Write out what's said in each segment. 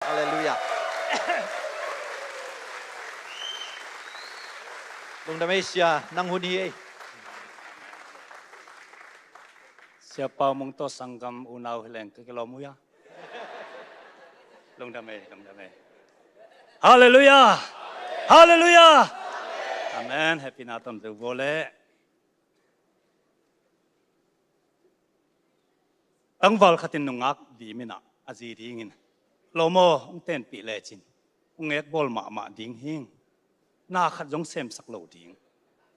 ฮาเลลูยาลงดำเอเชียนั่งหุ่นนี้siapa mong to sanggam unaw hileng kekilomuya long dame hallelujah hallelujah amen happy naton tu bole ang val khatin nungak di mina azi ringin lomo ung ten pi le chin ung ek bol ma ding hing na khat jong sem sak lo ding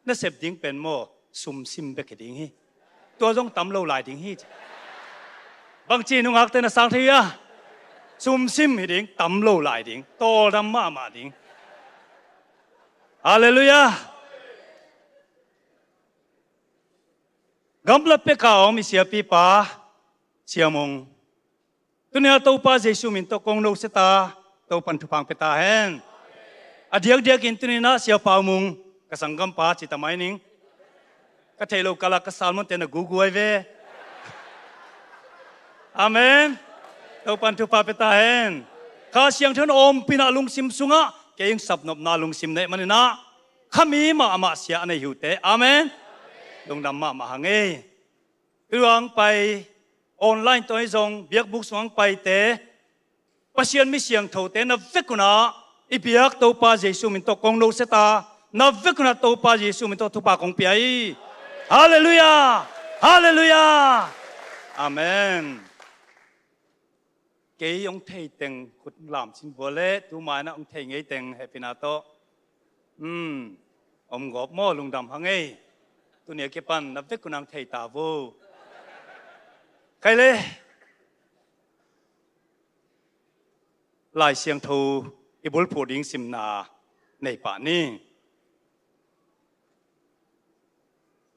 na sep ding pen mo sum sim be ke ding hiตัวจงตำโลหลายดิ้งฮีบางจีนุ่งอักเตนะสังเทียซุ่มซิมฮีดิ้งตำโลหลายดิ้งโตดำมาดิ้งฮาเลลูยากำลับเปกาวมีเสียปีป้าเสียมงตุเนียตัวป้าเยซูมินตัวกงโลเสตาตัวปันทุพังเปตาเฮนอดียกินตุเนียนะเสียป้ามุงกสังกัมป้าจิตไมนิงก็เทโลกาลากสามมันเตนะกูไว้เวอาเมนตัวปันทุปาเปตาเฮนข้าเสียงท่านอมปินาลุงซิมสุงะเกี่ยงสับนบนาลุงซิมเนมันนะข้ามีมาเสียในหิวเตอาเมนลงดำมาหังเอเรื่องไปออนไลน์ตัวให้ทรงเบียกบุกสวงไปเตปัศยันมีเสียงโถเตนะเวกุนาอีเบียกตัวปาเยซูมินตัวกองโลเสตานะเวกุนาตัวปาเยซูมินตัวทุปากองเปียฮาเลลูยาฮาเลลูยาอาเมนเกยองเทยเต็งขุดลามสินบัวเล่ตูมานะองเทยเงยเต็งเฮปินาโตอมกอบหม้อลุงดำหังเงยตัวเนี้ยเก็บปันนับเวกุนังเทยตาโวใครเลยลายเสียงทูอิบุลผูดิงสิมนาในป่านี้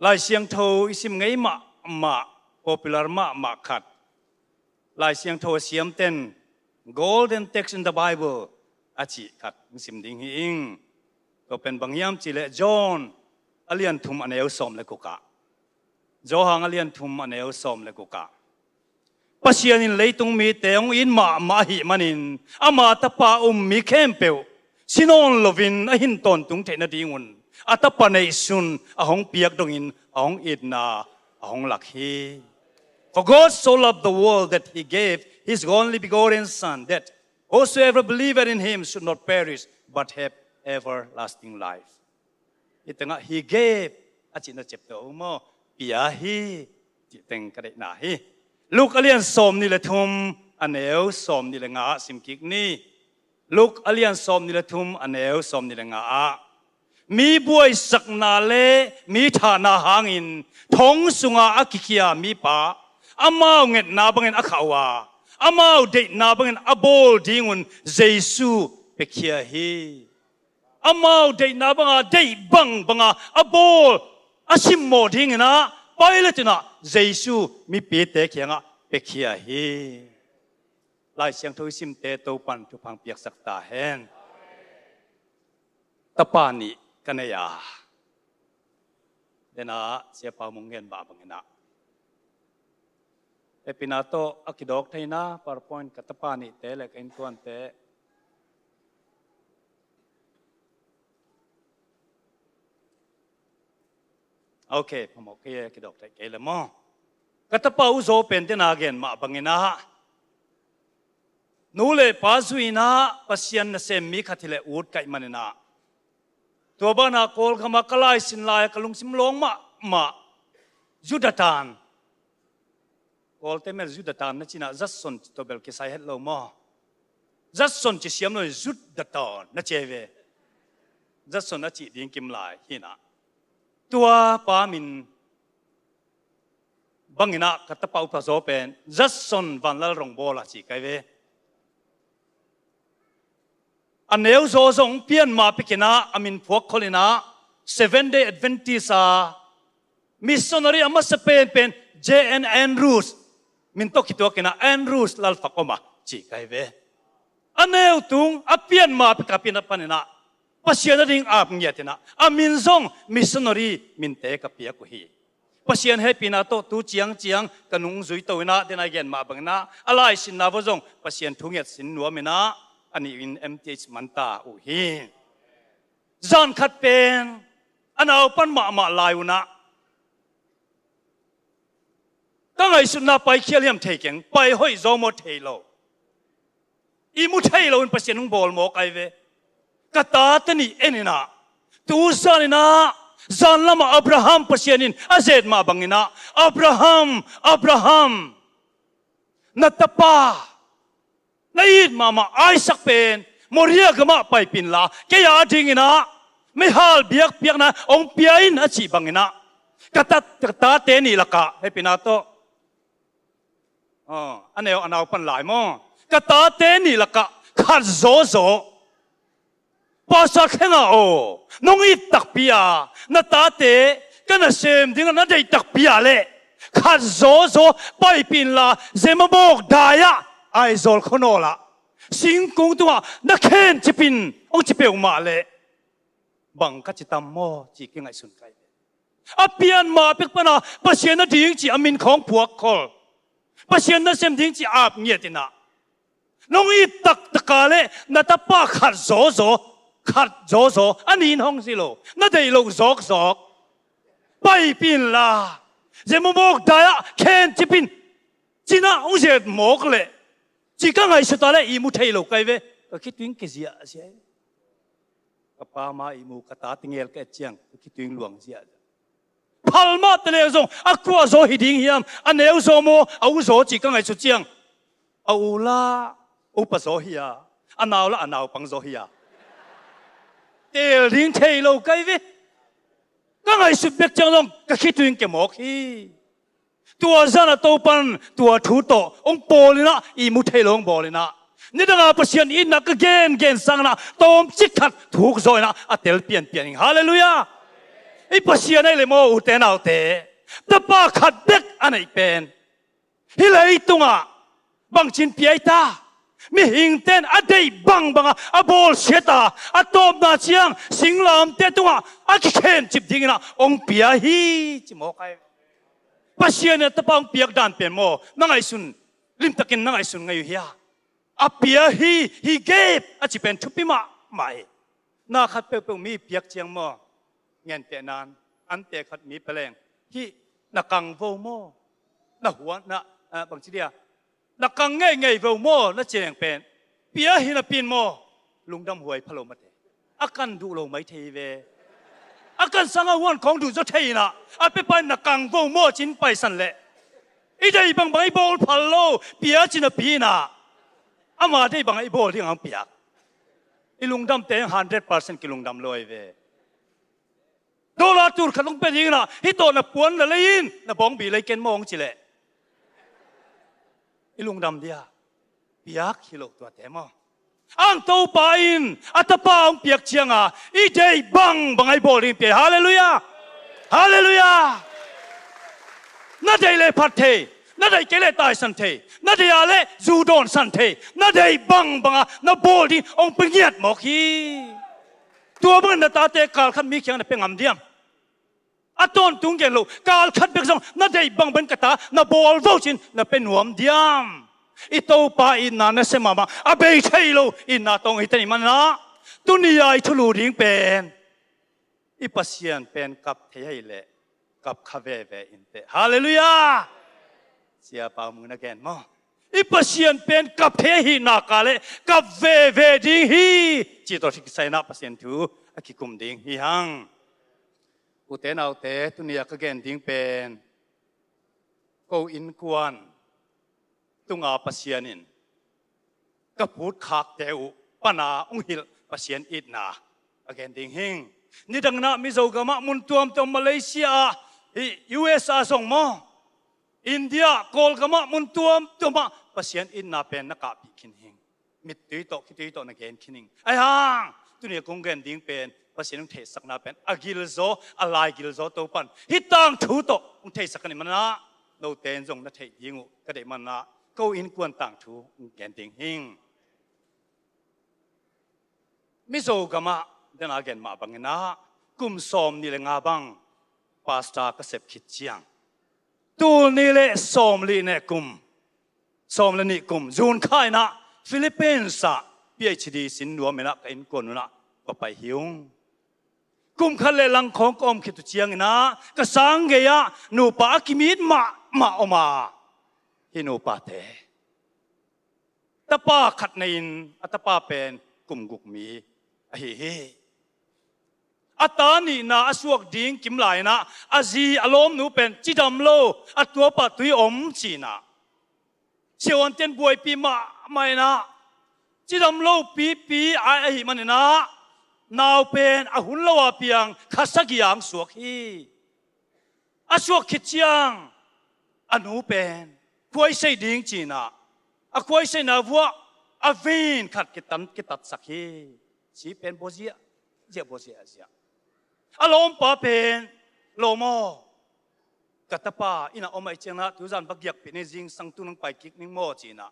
ลายเสียงโทอิสิมไงมา popular มาขัดลายเสียงโทเสียมเต้น golden text in the Bible อาจิขัดสิมดิ่งหิงก็เป็นบางยามจิเลจอห์นอเลียนทุมอันเอลสอมเลกุกะจอหังอเลียนทุมอันเอลสอมเลกุกะปัศยานินเลยตุงมีเตงอินมาหิมันินอามาตะปามีเข้มเปียวสินอนลวินอหินตอนตุงเทนดีงุนอัตปะในสุนอหงเปียกดงอินอหงอิดนาอหงหลักฮี For God so loved the world that He gave His only begotten Son that whosoever believeth in Him should not perish but have everlasting life. Itanga He gave อาจินเจ็บตัวโมเปียฮีจิเต็งกระเดนาฮีลูกอเลียนสมนี่ละทุมอันเอวสมนี่ละงาสิมกิกนี่ลูกอเลียนสมนี่ละทุมอันเอวสมนี่ละงามีบวยสักนาเลมีฐานาหางินทงสุงาอักิคียมีป่าอามาเงินนาบังเงินอัขาวาอามาเดนาบังเงินอโบลดิ้งุนเยซูเปคียฮีอามาเดนาบังอาเดบังอโบลอาชิมโมดิ้งนะไปเลยจ้ะเยซูมีเปเตเคียงะเปคียฮีลายเสียงทุยซิมเตโตปันทุพังเปียกสักตาเฮนตะปานีกันเนี่ยเดน่าเสียปามงเงินบาบังเงินเอพินาโตอักดอกไทยนะ PowerPoint กับตะปานีเตะเล็กอินทวนเตะโอเคผมโอเคอักดอกไทยเกลมอกับตะปาอุโซเป็นเดน่าเงินมาบังเงินนูเลปาซุยนะปัศยันเซมิขัดที่เลอูดไก่มันนะตัวบ้านโกลขมากลายสินลายกลุงสิมลงมาจุดตานโกลเตเมลจุดตานนั่นจีน่าจัดสนตัวเบลกิสายเฮลโลมาจัดสนจิเสียมเลยจุดตานนั่นเจเวจัดสนนั่นจีดิ้งกิมลายฮินะตัวปามินบังอินะกัตตะปาอุปโซเป็นจัดสนวันละรงโบลาจีไกเวอันเอวโซซงเปียนมาพิกินะอามินพวกคนนี้นะ 7 Day Adventist มิสชันนารีอามาสเปนเป็น J.N. Andrews มินตกิตัวกินะ Andrews ลัลฟักอมาจีไกเวอันเอวตุงอาเปียนมาพิกับพินะปนินะปัศยาดิ่งอาบเงียตินะอามินซงมิสชันนารีมินเตกับเปียกุฮีปัศยาให้พินาโตตูเจียงกันนุงจุยตัวนะเดนายเกนมาบังนะอะไรสินนาฟซงปัศยาทุ่งเงียสินนัวมินะ อันนี้อิน MTH มันตาอุฮีจันขัดเป็นอันเอาปันมาลายวนะตั้งไงสุดนาไปเคียเลียมเทเก่งไปห้อยโจมเทโลอีมุเทโลอินเปอร์เซ็นต์บอลโมกไอเวกตาตนี่เอ็นนะตูซานินะจันละมาอับราฮัมเปอร์เซ็นต์อินอาเซดมาบังอินะอับราฮัมนัตปาในอิดมาไอซักเป็นมอริยากมาไปปินลาแกยาดิ้งอินะไม่ฮัลเบียกนะองเปียอินอาชีบังอินะกตาเตนี่ละกะให้ปินาโตอันนี้อันเอาปันหลายมั้งกตาเตนี่ละกะขัดโซภาษาแค่งโอน้องอีตักพิยานาตาเตกันน่ะเซมดิ้งน่ะได้ตักพิยาเลยขัดโซไปปินลาเซมาบอกได้ยะไอโซลคนโนละสิงคงตัวนักเคนจิปินองจิเปียวมาเลยบังกัจจิตามโมจิกิงไอสุนไกอเปียนมาเป็กปนาปัจเจนดิ้งจิอามินของพวกคนปัจเจนเซมดิ้งจิอาบเงียตินะน้องอีตักตะกาเลนาตาป้าขัดโซขัดโซอันนี้ห้องสิโลนั่นได้โลซอกไปปินลาเจมบอกได้อะเคนจิปินจีน่าองเจดหมกเลยจีกังไงสุดท้ายอีมุเทโลไกเวก็คิดถึงกิเสียเสียกับป้ามาอีมุกตาติงเอลก็เจียงก็คิดถึงหลวงเสียพัลมาตะเลวซงอักวาโซฮิดิงเฮียมอันเอวโซโมเอาโซจีกังไงสุดเจียงเอาละอุปโซฮิยาอันเอาละอันเอาปังโซฮิยาเตลดิ้งเทโลไกเวก็ไงสุดเบกจังลงก็คิดถึงแกหมอกฮีตัวซานาโตปันตัวทูโตองโปลินะอีมุเทโลงโปลินะนี่ดังอาเปเซียนอินนักเกนสังนะตอมจิกขัดถูกซอยนะอัตเตลเปลี่ยนฮาเลลูยาไอ้เปเซียนไอ้เลโมอุเตนเอาเตตะป้าขัดเบกอันไหนเป็นฮิเลตุงะบังชินเปียตามีหิงเต้นอดีบังอะบอลเสียตาอะตบนาเชียงสิงลามเตตุงะอะเข็นจิบดิ้งนะองเปียฮีจิโมกไอปัจเจียนตะปองเปียกด่านเปลี่ยนโมนั่งไอซุนลิมตะกินนั่งไอซุนไงอยู่เฮียอะเปียฮีเก็บอะจิเป็นทุบปิมาไม่น่าขัดเปลมีเปียกเจียงโมเงินเตนานอันเตขัดมีแปลงฮีนักกังโวโมนักหัวนักบางทีเดียนักกังไงเวลโมนักเจียงเป็นเปียหินปีนโมลุงดำหวยพะโลมาเตอากันดูโลไม่เทเวอากันสังหวนของดูจะเทนะอาไปนักกังโวโมจินไปสันเละอีได้บังไอบอลพะโลเปียจินปีนะอามาได้บังไอบอลที่อังเปียอีลุงดำเตะ100%กิลุงดำลอยเวโดลาตูร์ขัดลงไปยิงนะฮิโตนับปวนละเลยอินนับบองบีเลยเกนมองจิเละอีลุงดำเดียเปียกฮิโลตัวเต็มอังโตปาอินอัตปาองเปียกเชียงอ่ะอีเดย์บังไอบอลลิมเปียฮาเลลูยาฮาเลลูยาน่าได้เลยพัดเทน่าได้เกลตายสันเทน่าได้อะไรจูดอนสันเทน่าได้บังน่าบอลที่องเปียกหมอกฮีตัวมันน่าตาเตะกาลขันมีเขียงน่ะเป็นงามเดียมอัตอนตุงเกลูกาลขันเป็นสองน่าได้บังเป็นกระตาน่าบอลโวชินน่าเป็นหวมเดียมอิโตปาอินนาเนเซมาอาเบยเทโลอินนาตองอิตนี่มันนะตุนียายทุลูริงเป็นอีปัสเซียนเป็นกับเทียเลกับคาเวเวอินเตฮาเลลูยาเสียปามุนักแกนมั้งอีปัสเซียนเป็นกับเทียหินากาเลกับเวดิงฮีจิตตัวที่ใส่หน้าปัสเซียนทูอากิคุมดิงฮีฮังอุเตนเอาเตตุนียากแกนดิงเป็นกูอินกวนตุงอาปัสเซียนินก็พูดขาดเตวปนาองหิลปัสเซียนอิดนาอเกนดิงหิงนี่ดังนั้นมิโซกามะมุนตัวมตัวมาเลเซียUSA ส่งมาอินเดียโกลกามะมุนตัวมตัวมาปัสเซียนอิดนาเป็นนักการพิคินหิงมิดตุยโตคิดตุยโตนักเกนคินิงไอ้ห่างตุนี่กงเกนดิงเป็นปัสเซียนเทสักนาเป็นอากิลโซอะไรกิลโซตัวปันฮิตังทูโตอุเทสักนี่มันนะโนเตนจงนัทเทยิงุก็ได้มันนะก็อินกวนต่างทูแกนติงหิงมิโซกามะเดนอาเกนมาบังนะกุมซอมนี่เลงาบังปาสตากเสพขิดเจียงตูนี่เลซอมลีเนกุมซอมเลนี่กุมจูนค่ายนะฟิลิปปินส์ PhD สินหนัวเมนะอินกวนนะก็ไปหิวกุมขันเลลังของกอมคิดตุเชียงนะก็สังเกยะหนูปากิมิดมาออกมาฮิโนปาเตตะป้าขัดในอินอัตป้าเป็นกุมกุกมีเฮ้อัตานี่นะอสวกดิ้งกิมไหลนะอาจีอารมณ์หนูเป็นจิดำโลอัตตัวปัดตุยอมจีนะเชวันเตียนบวยปีมาไม่นะจิดำโลปีไอมันนะนาวเป็นอาหุนละวาเปียงข้าสักอย่างสวกฮีอสวกขิดเชียงอนูเป็นควยใส่ดิ้งจีนะอควยใส่นาวัวอวินขัดกิตัดสักฮีชีเป็นโบเซียเจียโบเซียเสียอารมณ์ป้าเป็นโลโมกัตป้าอินาอมัยเจนะทุจันบักยักเป็นจิงสังตุนังไปกิกนิงโมจีนะ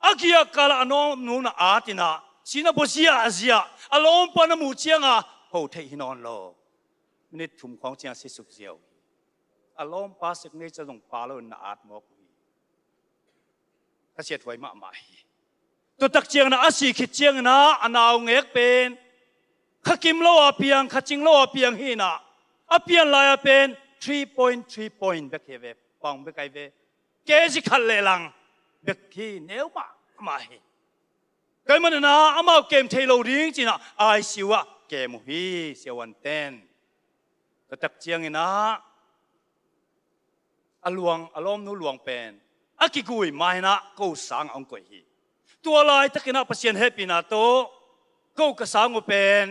อากิยากาลานอมนูนาอาตินะชีนาโบเซียอาเซียอารมณ์ป้านามูเชียงอ่ะโหเทหินอนโลมินิทุ่มของเจียงสิสุกเจียวอารมณ์ป้าสึกนี้จะต้องป้าโลนาอาตมกุยถ้าเสียถวยมาใหม่ตัวตักเจียงนะอาศีขิดเจียงนะอนาวเงกเป็นข้ากิมโลอาเปียงข้าจิงโลอาเปียงฮีนะอาเปียงลายเป็น3 point เบกเฮเวปังเบกไอเวเกจิขัดเลลังเบกฮีเนื้อมาฮีก็มันนะอามาเกมเทโลดิ้งจีนะไอซิวะเกมฮีเสียวันเต้นตัวตักเจียงนะอลวงอารมณ์นู้หลวงเป็นอากิกุยไม่นะกูสังองกุยฮีตัวลายตะกินะเปอร์เซ็นต์เฮปีนาโตกูกษางเป็น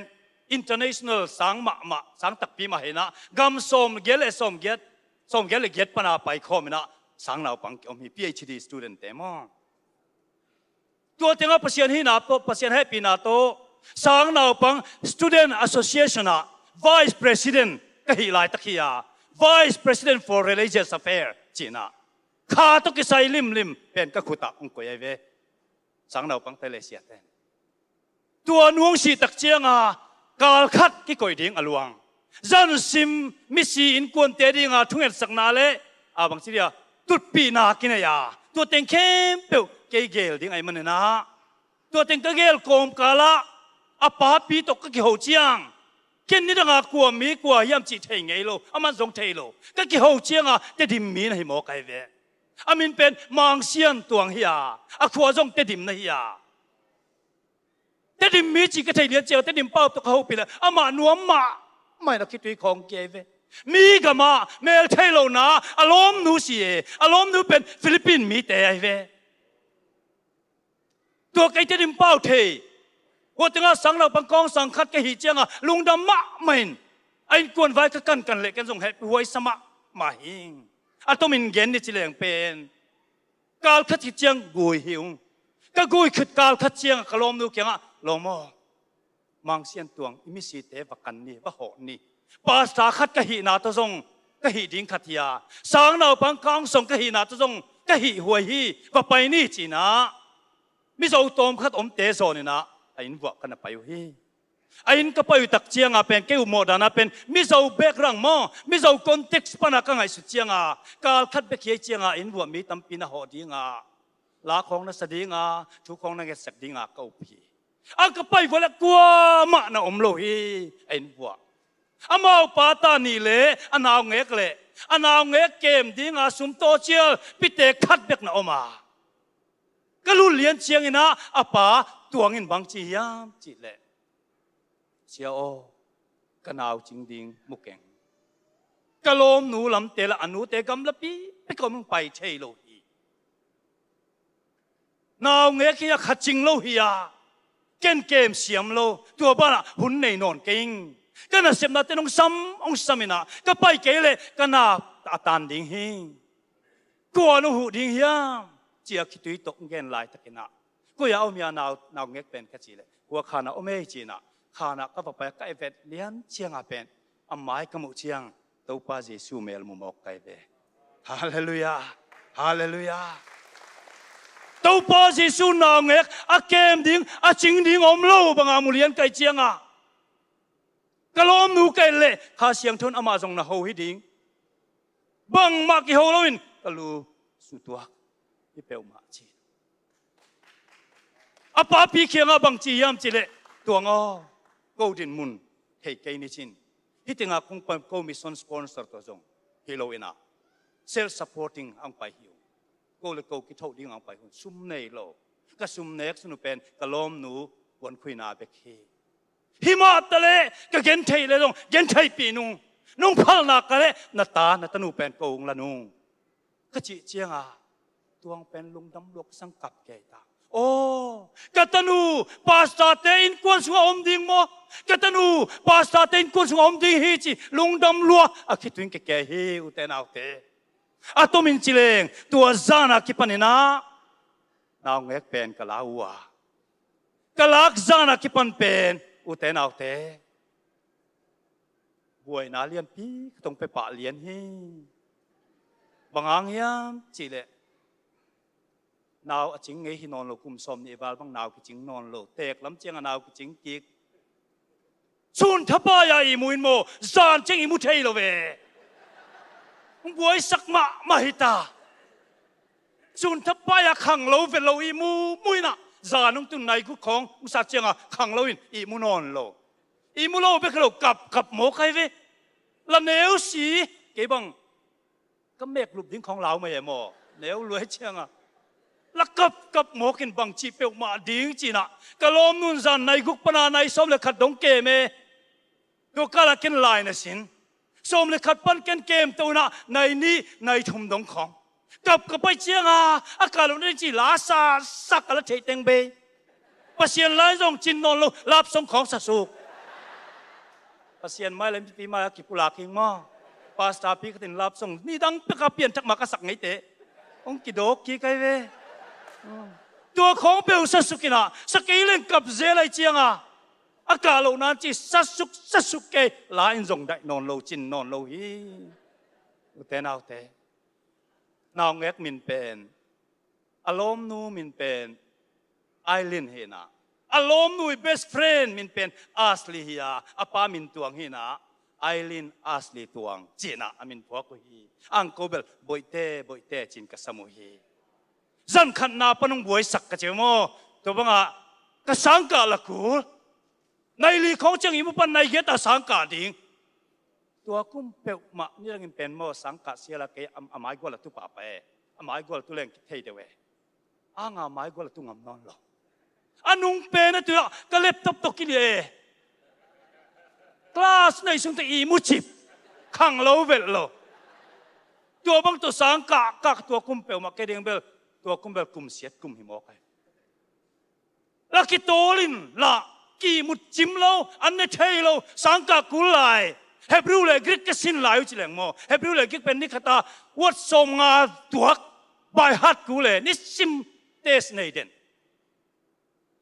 international สังมาสังตักปีมาเห็นะกำสมเกลสมเกลเกตปนาไปคอมนะสังเราปังอมฮี PhD student เต็มตัวเต็งเปอร์เซ็นต์ฮีนาโตเปอร์เซ็นต์เฮปีนาโตสังเราปัง student association นะ vice president ก็ฮีลายตะกี้vice president for religious affairs จีน่ะข้าตุกิไซลิมเป็นก็ขุตะองกุยเวสังเราปังเตเลเซียเต้นตัวนุ่งสีตักเจียงกาลคัดกิโกยดิ้งอลวงจันซิมมิสีอินกวนเตดิ้งทุ่งเอ็ดสักนาเล่บางทีเดียตุดปีนากินยาตัวเต็งเข้มเปียวเกลดิ้งไอมันนะตัวเต็งก็เกลโกมกาละป้าปีตกก็กิโหเจียงเกินนี่ดังกลัวมีกลัวยามจีเทงไงโลมันสงเทโลก็กิโหเจียงเตดิมมีนะให้หมอไกเวมินเป็นมังเซียนตัวเฮียขวาจงเตดิมนะเฮียเตดิมมีจีก็ไทยเดียเจียวเตดิมเป้าตัวเขาไปเลยมาหนัวมาไม่นักคิดด้วยของเกเวมีก็มาเมลเทโลนะอารมณ์นูเสียอารมณ์นูเป็นฟิลิปปินส์มีแต่ไอเวตัวไก่เตดิมเป้าเทหัวตึงสังเราปังกองสังคัดก็หิเจียงลุงดำมะไม่ไอ้กวนไว้ก็กันเลยกันส่งให้หวยสมะมาหิงอาตมินเกนนี่จิเลงเป็นกาลคัดเจียงกุยหิวก็กุยขึ้นกาลคัดเจียงกลมดูเกียงลมมังเสียนตวงมิสีเตปกันนี่ว่าหอนี่ภาษาคัดก็หินาตัวทรงก็หิดิ้งคัดยาสังเราปังกองส่งก็หินาตัวทรงก็หิหวยหิว่าไปนี่จีนะมิโซตอมคัดเตโซนี่นะไอ้นวัวกันไปอยู่ฮีไอ้นก็ไปอยู่ตักเจียงเป็นเกี่ยวโมดานะเป็นมิโซเบกรังมอมิโซคอนเท็กซ์ปนักไงสุดเจียงกาลคัดเบกเจียงไอ้นวัวมีตั้มปีน่ะหอดีลาของนัสดีทุกของนักสักดีเก้าปีก็ไปวันละกลัวมานะอมโลฮีไอ้นวัวมาปาตานี่เลยนาวเงกเลยนาวเงกเกมดีสุมโตเชียลพิเตคัดเบกนะอมาก็รู้เลี้ยนเชียงนะป้าตัวเงินบางจียามจีเล่เชียวก็นาวจริงดิงมุกเก่งก็ลมหนูลำเตละอนุเตกำละปีไปก็มึงไปเชยโลฮีนาวเงี้ยขี้ขัดจริงโลฮีเก่งเกมเสียมโลตัวบ้านหุ่นในนอนเก่งก็น่าเสียมนาเตนองซ้ำนะก็ไปเกลเลยก็น่าตานดิงหิงกลัวนูหูดิงยามเจียคิดตุยตกเงินลายตะกินะกูอยากเอาเมียนาวเงกเป็นแค่จีเลยหัวขานะโอเมจีนะขานะก็ไปก็ไอเวทเลี้ยนเชียงเป็นไม้กมุเชียงตัวป้าเยซูเมลมุมอกไกเวฮาเลลูยาฮาเลลูยาตัวป้าเยซูนาวเงกเกมดิ้งจริงดิ้งอมโลบังมุเลียนไกเชียงก็ล้มนูไกเลยข้าเสียงทุนมาส่งนะโฮฮิดิ้งบังมากิโฮโลวินก็รู้สุดตัวที่เปลมาจี อาป้าพี่เขียงอาบังจียามจิเลตัวงอกูดินมุนเฮกนี่ชินฮิติงาคงเป็นกูมีส่วนสปอนเซอร์ตัวจงฮิโลอินาเซลซัพพอร์ติ้งอังไปหิวกูเลยกูคิดเท่าดิ้งอังไปหุ่นซุ่มในโลก็ซุ่มเน็กสนุเป็นกะล้อมหนูวันคุยนาเบกเฮหิมะตะเลก็เย็นไทยเลยลงเย็นไทยปีนุ่งพัลนักกันเลยนาตานาตนูเป็นโกงละนุ่งก็จีเจียงตัวเป็นลุงดำลกสังกัดแก่ตาโอ้กตนูปาสตาเตอินกวนสุงอมดิ่งโมกตนูปาสตาเตอินกวนสุงอมดิ่งฮีจีลุงดำลัวคิดถึงแก่ฮีอุเตนเอาเตตัวมินจิเลงตัวจานาคิปันินะนาวเงกเป็นกะลาวัวกะลักจานาคิปันเป็นอุเตนเอาเตบวยนาเลียนปีต้องไปปะเลียนฮีบางอังยามจิเลนาวจิงเงยนอนโลกุมสมนี่บาลบางนาวกิจิงนอนโลเตกลำเจียงนาวกิจิงกิกซุนทับปายาอีมุนโมจานเจงอีมุเทยโลเวบวยสักมาฮิตาซุนทับปายาขังโลเวโลอีมุยนะจานุงตุนในกุของอุสักเจียงขังโลอินอีมุนอนโลอีมุโลเบคโลกับหมอใครเวละเนวสีเก็บังก็เมกลุบดิ้งของเราไม่ใช่หมอเนวรวยเชียงลักกับหมอกินบังจีเปียวมาดิ้งจีน่ะกะลอมนุนจันในกุกปนาในสมเลขัดดงเกมตัวกาลกินลายนะสินสมเลขัดปั้นเกมตัวน่ะในนี้ในทุ่มดงของกับไปเชียงอากาศเราได้จีลาซาสักอะไรเฉยเต็งเบย์ปะเซียนไล่ส่งจินนอนลงรับส่งของสัสุกปะเซียนไม่เลยปีมากิปุลาคิงมาปาสตาพีก็ติดรับส่งนี่ดังเปกาเปลี่ยนจากมากระสักไงเตะองกิโดกีไกเวตัวของเปลวสัสุกินะสกีเล่นกับเจลัยเจียงอากาศเรานั้นจีสัสุกเกลาอินจงได้นอนโลจินนอนโลฮีอุเตนเอาเตนาวเงกมินเป็นอารมณ์นูมินเป็นไอลินเฮนะอารมณ์นูเบสเฟรนมินเป็นอาสลีฮียอปามินตวงเฮนะไอลินอาสลีตวงจีน่าอามินพวกฮีอังโกเบลบอยเต้จินกัสมุฮีจันขันนาปนุงบวยสักกะเจโมตัวบังกะสังกาละกูในลีของเจียงอิมุปันในเกตาสังกาดิ่งตัวกุ้มเปลมานี่เราเงินเป็นโมสังกาเสียละเกอามายกว่าละตุป่าไปอามายกว่าละตุเล่งเทยเดเวอามายกว่าละตุงำนอนหรออันนุงเป็นนะตัวก็เล็บตบตกิเลกลาสในสุนทรีมุจิบขังโลเวลโลตัวบังตัวสังกากักตัวกุ้มเปลมาเกเดงเบลตัวกุมเบลกุมเสียดกุมหิมอกไลักกิโตลินละกีมุดจิมโลอันเนเทยโลสังกากุลายเฮบรูเลยกริกก็สินลายอุจิเลงโมเฮบรูเลยกริกเป็นนิคตาวัดสมงาตัวบายฮัดกุเลนิสิมเตสเนเดน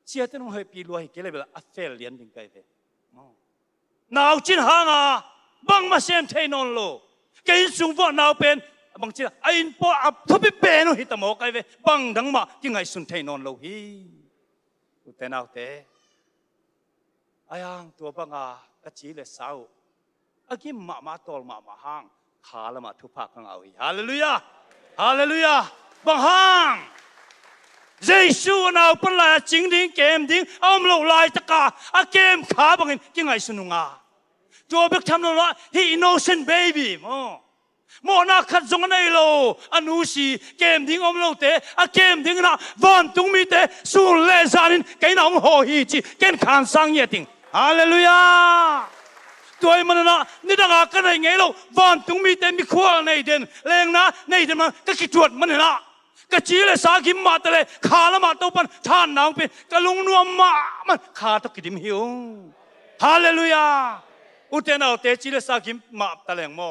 เสียแต่น้องเฮปีลวยเกลเบลอัฟเฟลเลียนดิงไกเวนาวจินหางบังมาเซมเทนอนโลเกยินสุงว่านาวเป็นบางทีไอ้อินพออับทุบไปเป็นหิตามอกไอ้เวบังดังมาที่ไงสุนเทนอนโลฮีอุเตนเอาเตไอ้ยังตัวบังกะจีเลสาวอากิมมาตอลมาหางขาละมาทุพักกังเอาฮีฮาเลลูยาฮาเลลูยาบังหางเยซูนาวเป็นลายจริงดิ้งเกมดิ้งเอามโลลายตะกาอาเกมขาบังอินที่ไงสุนุงตัวเบิกทำนนละฮีอินโนเซนต์เบบี้โมนาขัดจงในโลอนุสีเกมดิ้งอมโลเตอะเกมดิ้งนะวันตุงมีเตสูเลซานินเกนองโหฮีจีเกนขันสังเยติงฮาเลลูยาตัวมันนะนี่ดังอากันในไงโลวันตุงมีเตมีขวาในเดนเลงนะในเดนมันก็คิดจวดมันนะก็จีเลสากิมมาตะเลขาละมาตัวปันท่านนางเป็นก็ลุงนัวมามันขาตะกิดิมหิวฮาเลลูยาอุเทนเอาเตจีเลสากิมมาตะเลงโม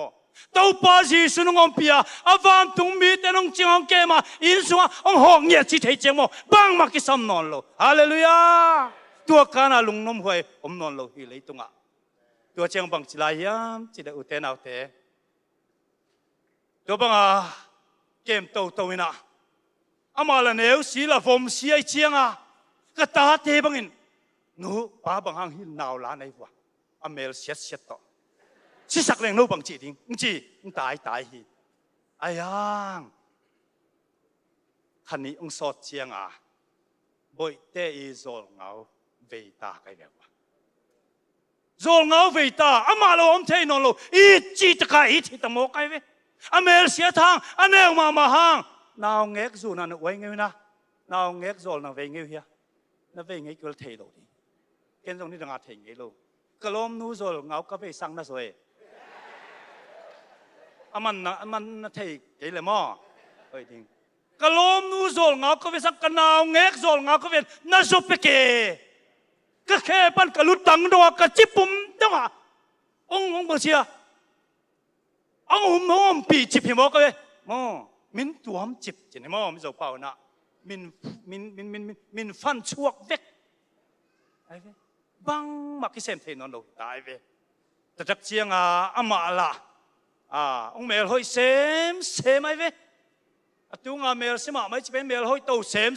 ตัวป้าจีสุนงอมพิอาอวันตุงมีแต่น้องจิงองเกมาอินสุงองหงเงียจิเทเจมอบังมากิสามนอนโลฮาเลลูยาตัวกานาลุงนมหวยอมนอนโลฮิเลยตุงตัวเจียงบังจิลายามจิเลอุเทนเอาเตตัวบังเกมโตวินะอามาละเนวสีละฟมสีไอเจียงก็ตาเตบังอินนูป้าบังหังหินนาวลาในวะอเมลเสียต่อสิสักแรงโน้บังจีดิ้งจีตายฮีไอ้ยังคันนี้องสอดเชียง bội tê y zol ngáo về ta cái việc zol ngáo về ta ama lo om thấy non lo ít chi tất cả ít thì tao mua cái về amel xia thang anh em mà hang nào nghe dù nào quay nghe na nào nghe zol nào về nghe hia nó về nghe cái thấy đâu đi cái trong này đang thấy nghe lo cái lom nu zol ngáo cái về sang na rồiมันthấy cái là mò ơi thì cái lom nu zol ngáo cái về sang cái nào nghe zol ngáo cái về nó giúp cái cái khe pan cái lút tăng đó cái chip bum đó à ông bao nhiêu ông bị chip gì mà cái mò mình tuom chip chỉ này mò mình giàu bao nè mình phân chuộc vết ai vậy băng mà cái xem thấy nó đâu tại vậyแต่จักเชียงอามาละông mèo hơi xem ai vậy tu ngà mèo xem mà mấy chị bé mèo hơi tàu xem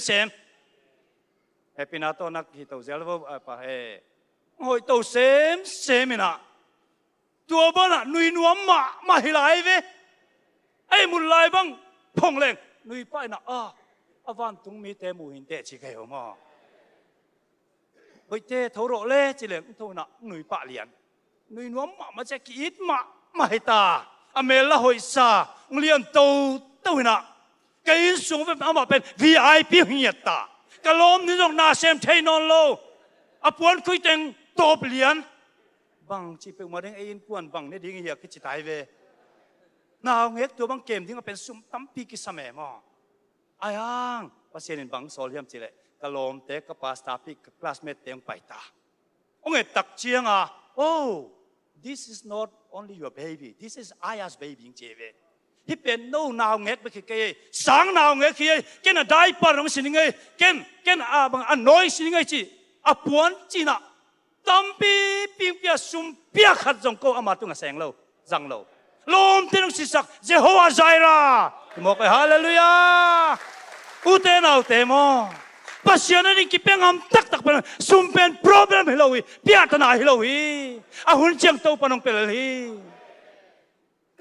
happy na to nak hi tàu zel vô pa he hơi tàu xem nè tua bao nè nuôi nuông mà hi lại vậy ai muốn lại băng phong lên nuôi phải nè van tung mi te mù hình te chỉ cái hồ mà hơi te thấu lộ lê chỉ là thôi nè nuôi bạ liền nuôi nuông mà chắc ít mà hay ta mèo là hồi xa liền tàu nè cái xuống với mà bên VIP hiện ta cái lom như dòng na xem thấy non lâu buồn khui tiền top liền bằng chỉ phải mà đến ai buồn bằng nên đi nghe cái chỉ tài về nào ngheตัวbằng gameที่มันเป็นซุ่มตั้มปีกิสมัยมั้งไอ้ยังภาษาเนี่ยบังสอนเรียมจีเลยกะลมเตะกับภาษาปีกับคลาสเมทเตะไปตาองค์ตักเชียงoh this is not only your baby this is Aya's baby จริงๆที่เป็นโน่นาวเง็กไปคือเกย์สังนาวเง็กคือเกย์ได้ปะมันสิ่งไงเกย์บางอันน้อยสิ่งไงจีปวนจีน่ะตั้มปีปีเปียซุ่มเปียขัดจงก็มาตุ้งแสงเราจังเราลมที่นุ่งสิสักเจโฮวาไซราบอกไปฮาเลลูยาอุเตนเอาเตมอปัสยานี่กิเป็นงามตักเป็นซุ่มเป็น problem ให้เราเปียตนาให้เราหุ่นเชียงโตปนองเป็นเลย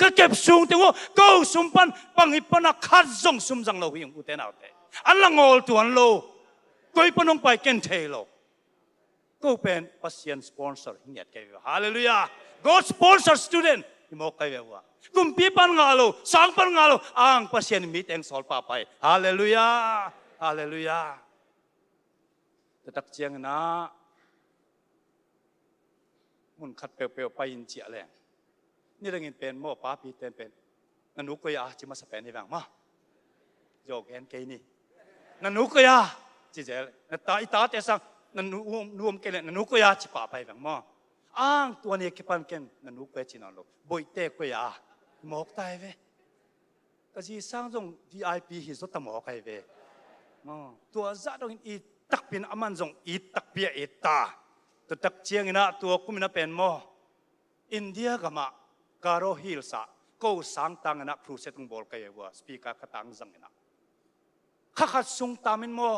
ก็เก็บซุ่มแต่ว่าก็ซุ่มปันปังหิปนักขัดจงซุ่มจังเราอุเตนเอาเตอันละงอลตัวเราก็ปนองไปเกนเทโลก็เป็นปัสยานสปอนเซอร์เนี่ยแกว่าฮาเลลูยา God sponsor studentที่มอกใครว่ากุมปีปันงาโลสังปันงาโลปัสยานมีแต่งสอนป่าไปฮาเลลูยาฮาเลลูยาแต่ตักเจียงนะมันขัดเปลวไปอินเจียแรงนี่เราเงินเป็นหม้อป้าปีเต็มเป็นนันนุกยาจิมาสเปนในแบงมาโยกแอนเกนี่นันนุกยาจิเจนัตาเตสังนันนุมเกลนันนุกยาจิป่าไปแบงมาตัวนี้เก็บปันเก่งนันนุกยาจินอนโลบ่อยเตะกยาหมอกตายเว้ก็จีสร้างตรง VIP หิสุดตะหมอกไปเว้ตัวจัดตรงอีตักเป็นอามันจงอีตักเปียอีตาตัวตักเชียงนะตัวกุมินะเป็นหม้ออินเดียก็มาการโอฮิลส์ก็สังตังนะครูเซตุงบอลกันอยู่ว่าสปีกากตังจังนะข้าสุงตามินหม้อ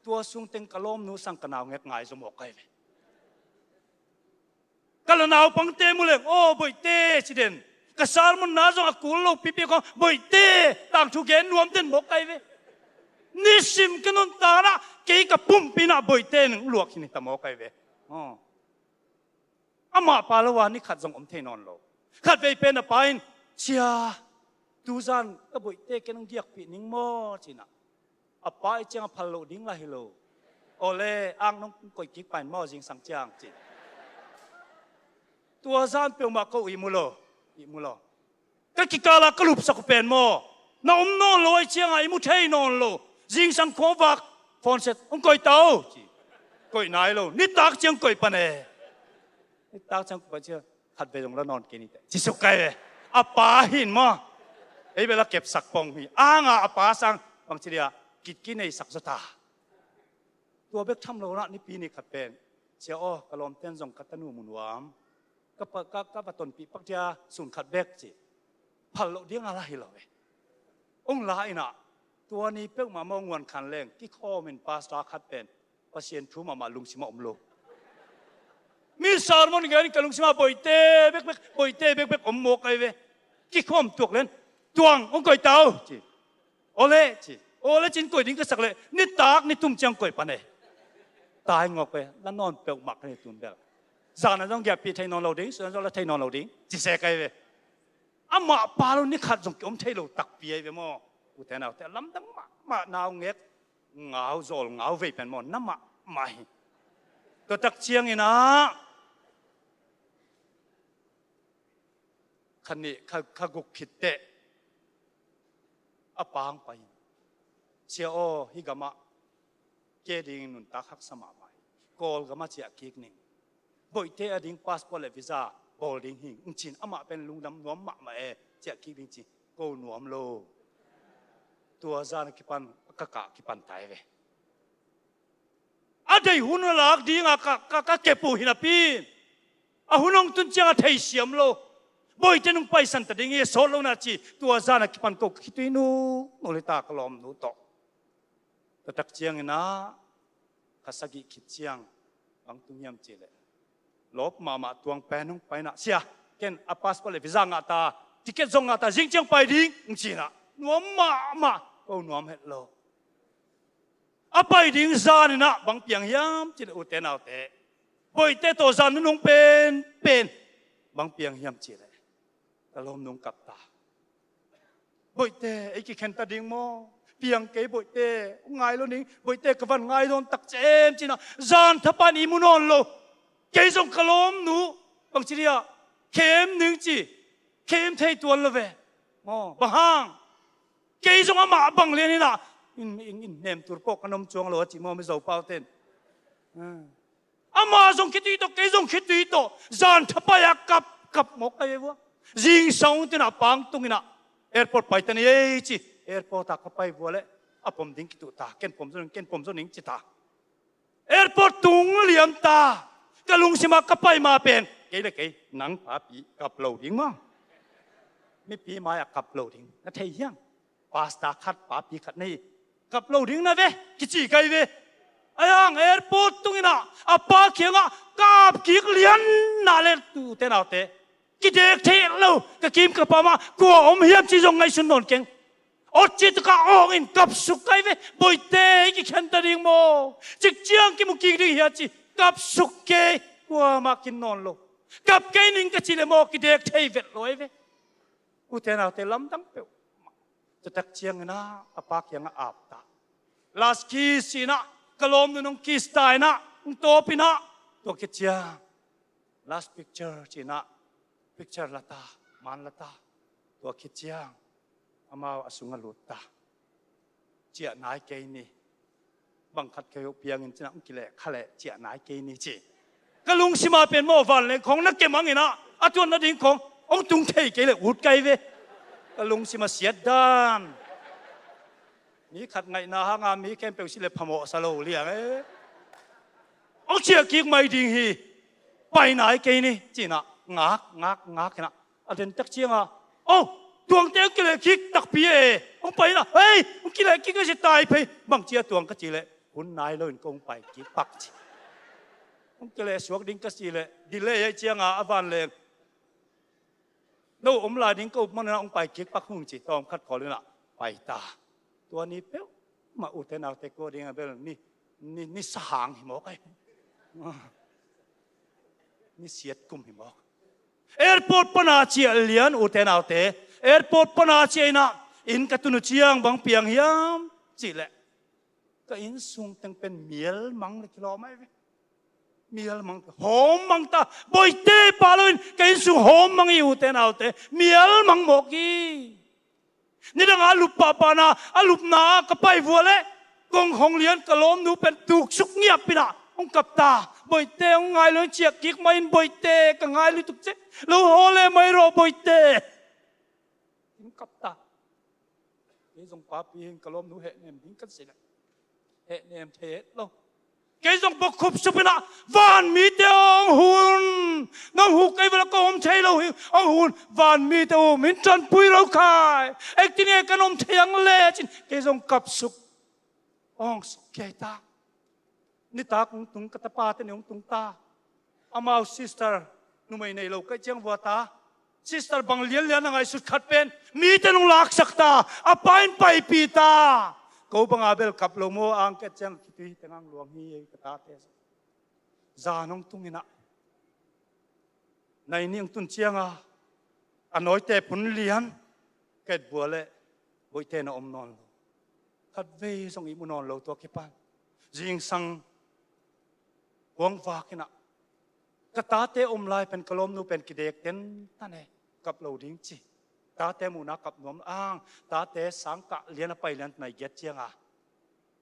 ตัวสุงเต็งกะลมนูสังกะนาวเงกง่ายสมองกันเลยกะละนาวปังเตมุเลงโอ้บ่อยเตสิเด่นกะซาลมันน่าจงอกุลโลปีปีของบ่อยเตต่างทุกเกนรวมเต็นหมกกันเลยนิสิมกันนตานะเกี่ยกับปุ่มปีน่ะบ่อยเตนึงลวกที่นี่ตะหมอกกันเลยมาปาลวานี่ขัดจงอมเทนอนโลขัดไปเป็นอะไรเชียดูจันก็บ่อยเตกันงเดียกปีนิงมอจีน่ะไปเจ้าพัลโลดิ้งละฮิโลโอเล่อ้างน้องก๋วยกิ๊กไปมอจิงสังจางจีตัวจันเปียวมาก็อิมุโลก็กิกาลากลุบสักเป็นมอน้องนอนลอยเชียงไอ้มุเทนอนโลจิงสังขวักฟอนเสร็จองก๋วยเต้าจีก๋วยนายโลนี่ตักเชียงก๋วยปนเอนี่ตักเชียงก๋วยเชียขัดไปตรงแล้วนอนกินนี่แต่จิสุกไก่ป้าหินมอไอ้เวลาเก็บสักปองหีอ้างป้าสังบางทีเดียกินในสักสตาตัวเบกทำเราละนี่ปีนี้ขัดเป็นเชียวกะลอมเต้นส่งกัตนูมุนวามก็ปะตนปีปักเดียสุนขัดเบกจีพัลโลเดียงอะไรเหรอเว้องลายน่ะตัวนี้เป๊กมามองวนขันแรงที่ข้อมันปาสตาขัดเป็นภาษาทูมาลุงสิมาอมโลมีสารมันไงนี่กับลุงสิมาบ่อยเตะเบกบ่อยเตะเบกอมโมกไอ้เว้ที่ข้อมตัวเล่นจวงองก๋วยเต้าจีโอเล่จีโอ้แล้วจินก๋วยดิ้งก็สักเลยนี่ตากนี่ตุ้มจังก๋วยปะเนี่ย ตายงอกไปแล้วนอนเปลวหมักในตุนเบลจานนั้นต้องแก่ปีไทยนอนเราดิ้งส่วนเราไทยนอนเราดิ้งจิเสกไอ้เว้อามาปาเรานี่ขัดจงอมไทยเราตักปีไอ้เว้มั้งอุทานเอาแต่ลำดังมาหนาวเงี้ยเหงาโจลเหงาเวเป็นมั้งน้ำมาไม่ตัวตักเชียงนี่นะคันนี้ข้ากุกขิดเตะอาปางไปเชียโอฮิกามะเกดิงนุนตาขักสมาไปกอลกามะเจียกิกนิงบ่อยเตะดิ่งพาสปอร์ตและวีซ่าบอลดิ่งหิงจินอามาเป็นลุงดำนวมมาเอเจียกิกดิ่งจิกูนวมโลตัวจานกิปันกะกะกิปันตายเวอาได้หุ่นหลักดิ่งกะเก็บปูหินาปีอาหุ่นองตุนเจียงไทยเสียมโลบ่อยเตะนุ่งไปสันตดิ่งเอโซโลนาจีตัวจานกิปันก็คิดวินูโนลิตากลอมนูโตแต่ตักเจียงนะข้าสกิคิดเจียงบางตุงยามจีเลลบมาตวงแปนุ่งไปนะเสียเกณฑ์อาปัสก็เลยวิจังอาตาทิเกตจงอาตาจิงเจียงไปดิ้งจีนะนวมมาก็นวมเฮโลอาไปดิ้งซานี่นะบางเปียงยามจีอุเตนเอาเตะบ่อยเตะตัวซานุ่งเป็นบางเปียงยามจีเลตะลมนุ่งกับตาบ่อยเตะไอ้กี่เข็นตาดิ้งโมเปียงเกยบ่อยเตะง่ายแล้วนิ่งบ่อยเตะกับวันง่ายโดนตักเจมจีนะจานทับปานีมุนอนโลเกยจงกลมหนูบางทีเดียเข้มหนึ่งจีเข้มเทตัวละเวมอบางห้างเกยจงอามาบังเลียนี่นะอินเนมตุรปกขนมจวงโลจิมอไม่เจ้าเป้าเต้นอามาจงคิดดีโตเกยจงคิดดีโตจานทับปายกับหมกไอ้วัวยิงส่งที่น่ะปังตุงนี่นะแอร์พอร์ตไปตันเอ้จีแอร์พอร์ตตักไปวัวเลยอาผมดิ้งกิตุตาเกนผมส่วนนิ่งจิตาแอร์พอร์ตตุงเลียมตากะลุงสิมากะไปมาเป็นเกยเลยเกยหนังผาปีกับโลดิ้งมั้งไม่ปีมาอยากกับโลดิ้งนั่นเทียงปาสตาคัดผาปีคัดนี่กับโลดิ้งนะเว้กิจิไกเว้ไอ้ยังแอร์พอร์ตตุงนี่นะอาปาเขียงอ่ะกับกิกเลียนน่าเล่นตูเตนเอาเตกิเด็กเทโลกะกิมกะปามากลัวอมเฮียมจิจงไงสุนนนเก่งอดจิตกะอองอินกับสุกไกเว้บ่อยเตกิขันตะดิ้งโมจิกเจียงกิมุกิกดิ้งเฮียจิกับสุกเกยว่ามากินนอนโลกับเกยนิงกะจิเลโมกิเด็กเทเวตลอยเวอุเทนาเตลำดังเปวจะตักเชียงนะอาปากยังอาบตาลาสกีสีนะกลมนุนกีสไตนะโตปินะตัวกิจยา last picture จีนะ picture ละตามันละตาตัวกิจยาอามาอสุงลุตตาเจียนายเกยนี่บังคัดเคยเพียงจะนั่งกิเลขะเลเจียนายเกยนี่จีก็ลุงสิมาเป็นโมฟันเลยของนักเก็บมังนี่นะอาจวนนัดดิ้งขององตุงเทยเกยเลยอุดไกเวก็ลุงสิมาเสียดานมีขัดไงนะฮะงามีแค่เป็นสิเลพโมสโลเลียงองเชียกิกไม่ดิ้งฮีไปไหนเกยนี่จีน่ะงักนะอาเดนตักเชียงอ่ะโอ้ดวงเตะกิเลคิกตักพี่องไปนะเฮ้ยองกิเลคิกก็จะตายไปบางเจียดวงก็จีเลยหุ่นนายเลยกงไปกิปักจีองกิเลสวกดิ้งก็จีเลยดิเลยไอเจียงอ่ะอวันเลยโน้อมลายดิ้งก็มันนะองไปกิปักหุ่นจีตอมคัดขอเลยนะไปตาตัวนี้เป้ามาอุเทนเอาเตโกดิ้งเบลนี่สางหิมอกไอ้นี่เสียดกุมหิมอกแอร์พอร์ตปนาเชียเลียนอุเทนเอาเตแอร์พอร์ตปนาเชียนะอินกตุนเชียงบางเปียงยามจีแหละก็อินซุงตั้งเป็นเมียลมังเลยกิโลไหมเมียลมังหอมมังตาบ่อยเตะปาลุนก็อินซุงหอมมังอยู่เตนเอาเตเมียลมังโมกีนี่ดังอาลุปปาปานาอาลุปนาก็ไปวัวเละกงหงเลียนกะล้มนูเป็นตุกสุกเงียบไปนะองกับตาบ่อยเตะองไงเลยเจียกิกไม่บ่อยเตะก็ไงเลยตุกเจ๊ลูโฮเลไม่รอบ่อยเตะองกับตานี่ส่งป้าปีกะล้มนูเหเนมดิ้งกันสิละเหเนมเทสโลเกยส่งปกคุบสุปินะวานมีเตองหุ่นน้องหูไกเวลาก็อมเทเราองหุ่นวานมีเตอมินจันปุยเราขายเอ็กที่นี่กันอมเทียงเล่จินเกยส่งกับสุกองสุกเกยตานี่ตาคงตุงกตปาเตนี่คงตุงตาอามาซิสเตอร์นุ่มในเราก็เจียงวัวตาซิสเตอร์บังเลี้ยนนั่งไงสุดขัดเป็นมีแต่นุ่งลักสักตาอาไปไปปีตา câu bằng abel cặp lô mô ang kết chăng khi tiếng ang luang hi cái ta thế già nông tung ina này niang tun chiang anh nói tệ phun liền kết bùa lệ bội tệ nó non khát về xong ý muốn non lâu tua kipan riêng sang quang vạc ina cái ta tệ lại pen kalom nu pen kidek ten ta này cặp lâu đinh chi ta tệ muna cặp nom ang ta tệ sáng cả liền bay liền này get chiang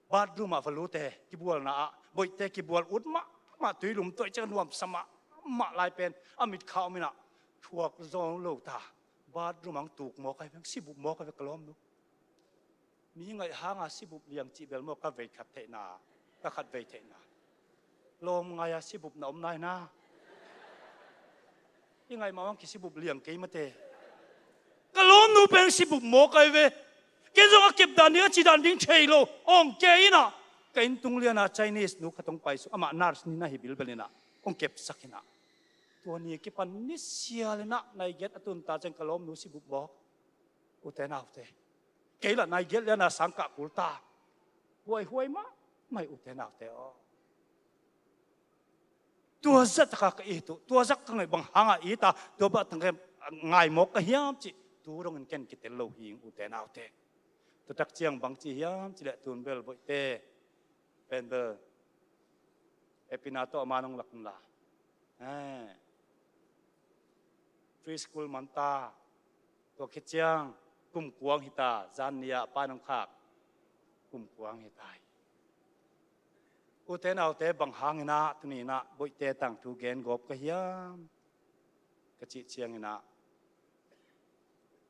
bát du mà phải lú tệ kibual na bội tệ kibual út mà tùy lùm tôi chân nuam sama mà lại pen amit khao mina thuộc dòng lâu ta bát du mang tuộc mò cái phăng sibup mò cái kalom nu mi ngày hang sibup liang chi bel mò cái về khát thế na cái khát về thế na lom ngày sibup na nai naยังไงมาวังกิสิบุบเลี้ยงเกยมาเตะก็ล้มนูเป็นสิบุบโมกไอเวเกยจงอาเก็บดานนี้จีดานดิ้งเชยโลองเกยน่ะเกยตุงเลียนะไชนีสนูขตงไปสุอามานาร์สนี่นะฮิบิลเบลินะองเก็บสักนะตัวนี้เก็บปันนิสเซียเลยนะนายเกตอตุนตาจังกล้มนูสิบุบบอกอุเตนเอาเตะเกยละนายเกตเลียนะสังกักุลตาห่วยมาไม่อุเตนเอาเตะตัวจัดกับอีตุตัวจักทั้งไงบางหางอีตาตัวบัดทั้งไงไงหมกก็เฮียมจิตัวรงเงินเก่งกิเตลโลหิงอุเตนเอาเตตัวตักเจียงบางจีเฮียมจิเลตุนเบลบ่เตเป็นเบลเอพินาโตมานงหลักนั่นละฟรีสคูลมันตาตัวคิดเจียงกุมกวางหิตาจานเนียป้านงขากกุมกวางหิตายอุเทนเอาเตบังหางนะตุนีนะบุยเตตั้งทูเกนกบกะเฮียมกะจิเชียงนะ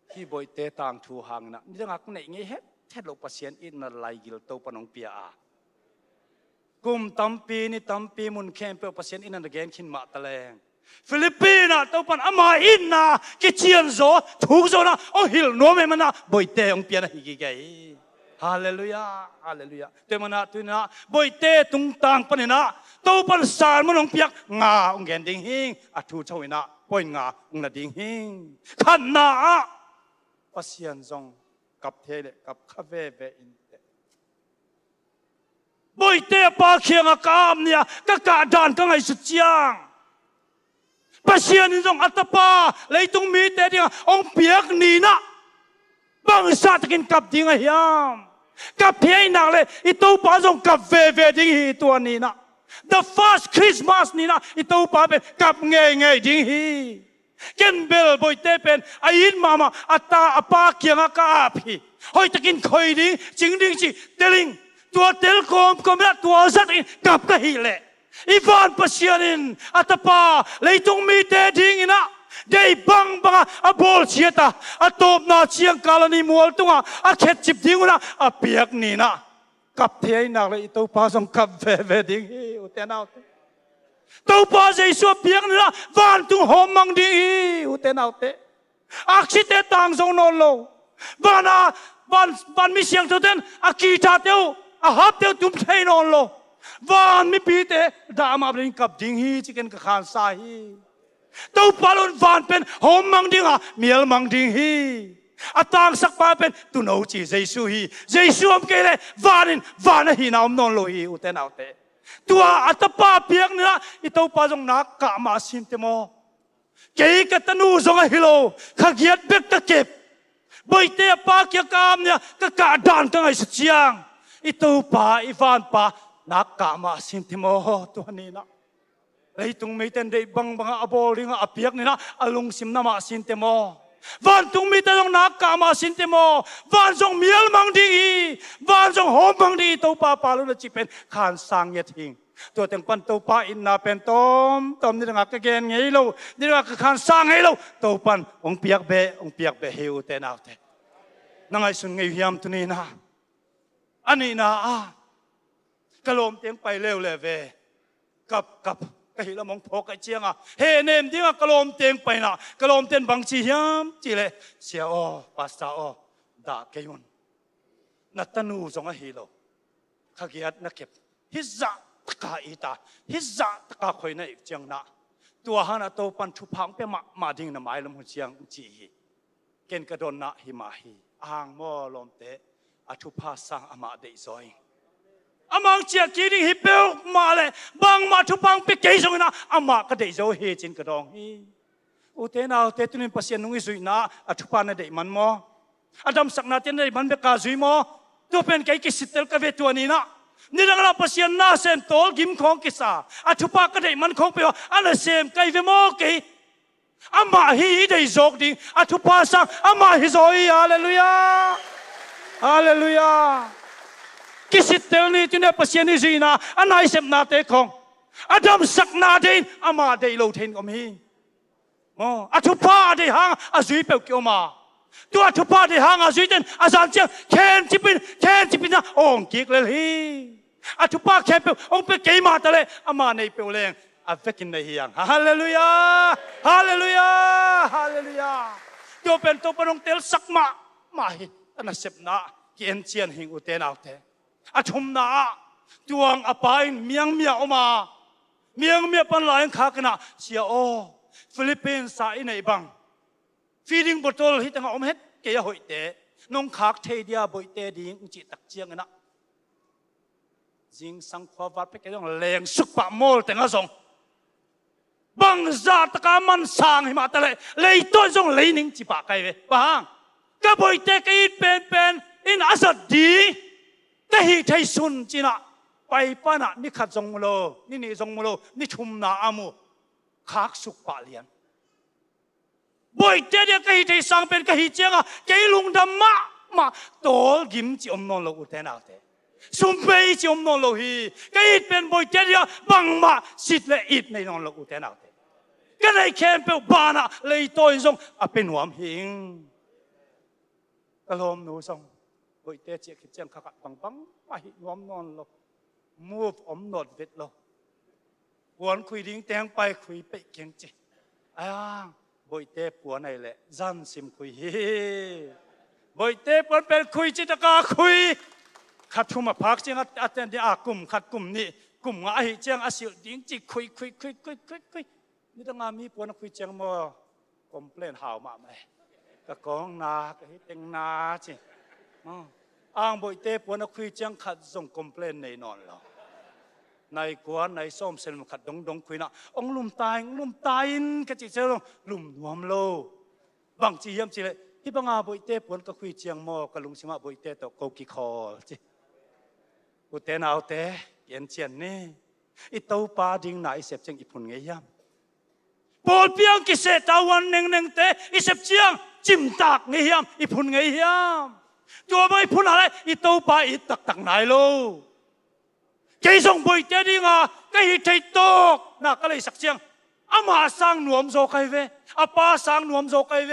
ที่บุยเตตั้งทูหางนะนี่ต้องหักไหนงี้เฮ็ดเทศโลกเสียนอินนาไลกิลโตปนองเปียกุมตัมปีนี่ตัมปีมุนแคมเปอเสียนอินนันเกนขินมาตะแลงฟิลิปปินส์โตปนอามาอินนะกิเชียนโซถูกโซนะโอหิลโนเมมันนะบุยเตองเปียนะฮิกิเกยฮาเลลูยาฮาเลลูยาเตมันนะตุนะบอยเตตุงตังปนินะโตปันสารมันองเปียกงาองแกนดิงหิงอัทูชวินะปอยงาองละดิงหิงขันนาปัสยันซองกับเทเลกับคาเฟ่เวอินเตบอยเตปาเคียงอากามเนี่ยก็กาดานก็ไงสุดจางปัสยันซองอัตปาเลยตุงมีเตดิงองเปียกนี่นะบางสัตว์กินกับดิงเฮียมกับเพียงนักเลยอีตัวป้าส่งกับเวดิ้งฮีตัวนี้นะ The first Christmas นี่นะอีตัวป้าเป็นกับเงยดิ้งฮีเกนเบลบอยเตเป็นไอ้ยินมาอัตตาอปาเกียงอากาพีหอยตะกินคอยดิ้งจิงดิ้งจีเตลิงตัวเตลคอมก็ไม่ได้ตัวสัตว์กับกะฮีเลยอีฟานปัสยานินอัตปาเลยต้องมีเตดิ้งนะได้บังอาบอลเชียตาอาตบนาเชียงกาลนีมัวตัวอาเข็ดจิบดิ้งนะอาเปียกนี่นะกับเทียนนักเลยตัวป้าส่งกับเวดิ้งฮีอุเทนเอาตัวป้าใจสัวเปียกนี่นะวันตุงหอมมังดิ้งฮีอุเทนเอาเตอักษิเตต่างส่งนอนโลวันมีเสียงตัวเต้นอากีตาเตียวอาฮับเตียวตุ้มเทนอนโลวันมีปีเตดามาเป็นกับดิ้งฮีจิกันกับขานสาฮีตัวปาลุนฟานเป็นหอมมังดิ้งเมียลมังดิ้งฮีอาตางสักปาเป็นตุนเอาจีเจสุฮีเจสุอมเกเลวานฮีนาวมนอนโลฮีอุเทนเอาเตตัวอัตปาเปียกเนี่ยอีตัวปาจงนักกะมาสินเตโมเกยกตนูจงฮิโลขเกียดเบกตะเก็บบอยเตปาเกียกามเนี่ยก็กะดานตั้งไอ้สุดยังอีตัวปาอีฟานปานักกะมาสินเตโมตัวนี้นะเลยตรงไม่เต้นได้บังอบอลิงอเปียกนี่นะอลุงซิมนามาสินเตโมวันตรงไม่เต้นนักกามาสินเตโมวันจงเมียลมังดีวันจงหอมมังดีตัวป้าปาลุนจิเป็นขานสังเยทิงตัวเต็งปันตัวป้าอินนาเป็นต้มนี่นักเกณฑ์ไงลูนี่นักขานสังไงลูตัวปันองเปียกเบเฮวเตนเอาเตนั่งไอสุนไงยามตุนีนะอันนี้นะกระโลมเตียงไปเร็วเลยเวกับก็เห็นแล้วมองพกไอเจียงเฮเนมที่ว่ากระโลมเตียงไปนะกระโลมเตียงบางจียามจีเลยเสียภาษาด่าเกยุนนัตนูจงฮิโลข้าเกียรตินักเก็บฮิซาตะกาอีตาฮิซาตะกาคอยนั่นอีกเจียงนะตัวฮานาโตปันชุพังเปมาดิ่งน้ำไม้ลมหัวเจียงจีเกณฑ์กระโดนนะหิมาฮีอ่างมอลมเตะ อธุภาสังอามาเดซอยอามังเจียกีดิฮิเปลมาเลยบางมาทุพังไปเกยสงนะอามาก็เดซอยเฮจินกระดองฮีอุเทนาเตตุนินปัสยานุงิสุยนะอธุภานะเดมันมออาดัมสักนาเตนเดมันเบกาซุยมอตัวเป็นไก่กิสิเตลกเวตัวนี้นะนี่ดังนั้นปัสยานาเซมโตลกิมของกิสาอธุภาก็เดมันของเปลอันเซมไก่เวโมเกยอามาฮีเดซอกดิอธุภาสังอามาฮิซอยฮาเลลูยาฮาเลลูยากิสิเตลนี่ที่เนี่ยปัสยานิซุยนะอันไหนเซมนาเตของอาดัมสักนาเดนอามาเดโลเทนก็มีอธุภาเดหังอาซุยเปลเกี่ยวมาตัวอธุภาเดหังอาซุยเดนอาจารย์เจ้าแคนจิปินะองกิกเลยฮีอธุภาแคนเปลองเปลเกี่ยมาแต่เลยอามาในเปลแรงอาเฟกินในเฮียงฮาเลลูยาฮาเลลูยาฮาเลลูยาตัวเป็นตัวปนองเตลสักมาฮิอันนั้นเสพนะกินเชียนหิงอุเตนเอาเตอาชมนะดวงอภัยเมียงออกมาเมียปันหลายขากันนะเชียโอฟิลิปปินส์สายในบังฟีดิ้งบอทลฮิตังอมเฮ็ดเกียหอยเตน้องขากเทเดียบอยเตดิ้งจิตักเจียงนะจิงสังขวาวัดไปแกต้องแรงสุกปะโมลแต่งส่งบังซาตะกามันสางให้มาแต่เลยต้นส่งเลยนิ่งจิปะไกเวบังก็บอยเตก็อีเป็นอินอาสัดดีแต่ฮิไทยสุนจีน่ะไปป้าน่ะนี่ขัดทรงมโลนี่ทรงมโลนี่ชุมนาอามูขากสุกปะเลียนบ่อยเดียก็ฮิไทยสังเป็นก็ฮิเจียงอ่ะก็ลุงดำมาโตกิมจิอมนนโลอุเทนาเตสุมเปย์จิอมนนโลฮีก็ฮิเป็นบ่อยเดียบังมาสิทธิ์และอิดในนนโลอุเทนาเตก็ในแคมเปลบาน่ะเลยโตยทรงอ่ะเป็นหัวหิงกะลมหนูทรงบ่อยเดียเจียคิดเจียงขากบังมาหิวอมนนโลmove อมนดเวทโลวนคุยดิ้งแตงไปคุยไปเก่งจีบ่อยเตะปัวในแหละจันซิมคุยบ่อยเตะปัวเป็นคุยจิตกาคุยขัดทุ่มพักจิงอัตเตนเดียกุ่มขัดกุ่มนี่กุ่มง่ายเจียงอาศิลดิ้งจีคุยนี่ต้องมีปัวนักคุยเจียงมัวคอมเพลนหาวมาไหมกะกองนาก็ให้เต็งนาจีบ่อยเตะปัวนักคุยเจียงขัดส่งคอมเพลนในนอนเราในกวนในส้มเซลมขัดดงคุยนะองลุมตายกะจิเซลลุมนวมโลบางจียมจีเลยที่บางอาบุยเตปวนก็คุยเจียงโมกะลุงสิมาบุยเตตโกกิคอจีอุเตนเอาเตเย็นเจียนนี่อีเต้าปาดิ่งไหนเสพเจียงอีพุ่นเงียมปอดเปียงกิเสตาวันหนึ่งเตอีเสพเจียงจิมตากเงียมอีพุ่นเงียมตัวไม่พุ่นอะไรอีเต้าปาอีตักไหนโลใจส่งบุยเตดิ้งก็ฮิตใจโตกน่ะก็เลยสักเชียงอามาสร้างหนวมโซไกเวอาป้าสร้างหนวมโซไกเว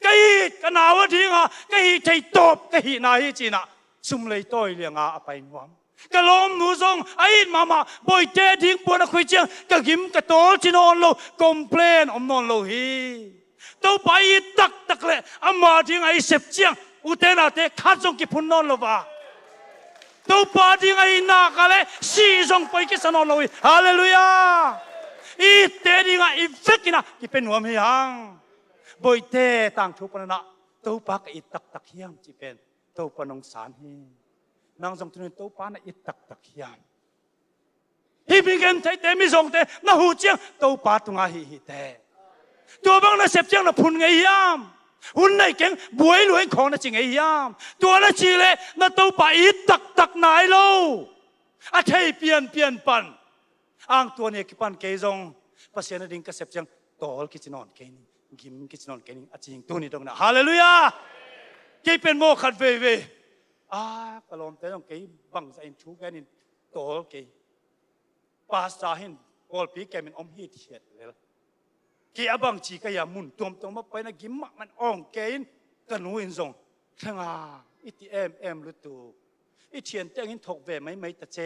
ก็ฮิตก็น่าวดิ้งก็ฮิตใจโตบก็ฮิตนายจีน่ะซุ่มเลยโตยเลี้ยงไปหนวมก็ล้มหนูส่งไอ้มาบุยเตดิ้งปวดคุยเชียงก็กิมก็โตจีนอนโลคอมเพลนอมนอนโลฮีตัวไปตักเลยอามาดิ้งไอ้เสพเชียงอุเทนาเตขัดส่งกิพุนนอนโลบ้าตัวปาดิ้งไอ้นักเลยซีส่งไปกิสนอนโลฮีฮาเลลูยาอีเตดิ้งไอ้เฟกินะกิเป็นหัวมีหังบุยเตต่างทุกปนนะตัวปากอีตักเฮียมจีเป็นตัวปนองสารฮีนางส่งทุนตัวปานะอีตักเฮียมฮีมีเงินไทยเตมีส่งเตน่าหูเจียงตัวปาตุงาฮีเตตัวบางน่ะเสพเจียงน่ะพุนไงยามหุ่นในเก่งบวยรวยของน่ะจริงไงยามตัวน่ะชีเลน่ะตัวปาอีตักไหนโลอาเทยเปลี่ยนปันอ้างตัวเนี่ยกิปันเกยงภาษาเนี่ยดิ้งก็เสพเจียงตอลกิจนอนเกยกิมกิจนอนเกยอาจริงตัวนี้ตรงนั้นฮาเลลูยาเกยเป็นโมขัดเวกลมแต่ต้องเกยบังใส่ชูแกนี่ตอลเกยภาษาเห็นกอลปีแกเป็นอมฮีเทียดเลยล่ะเกยบังจีก็อย่ามุนตัวมาไปนะกิมมันอ่องเกยกันหูอินทรงทั้งอิติเอ็มรู้ตัวอิเทียนแต่งอินถกเวไม่ตะเจ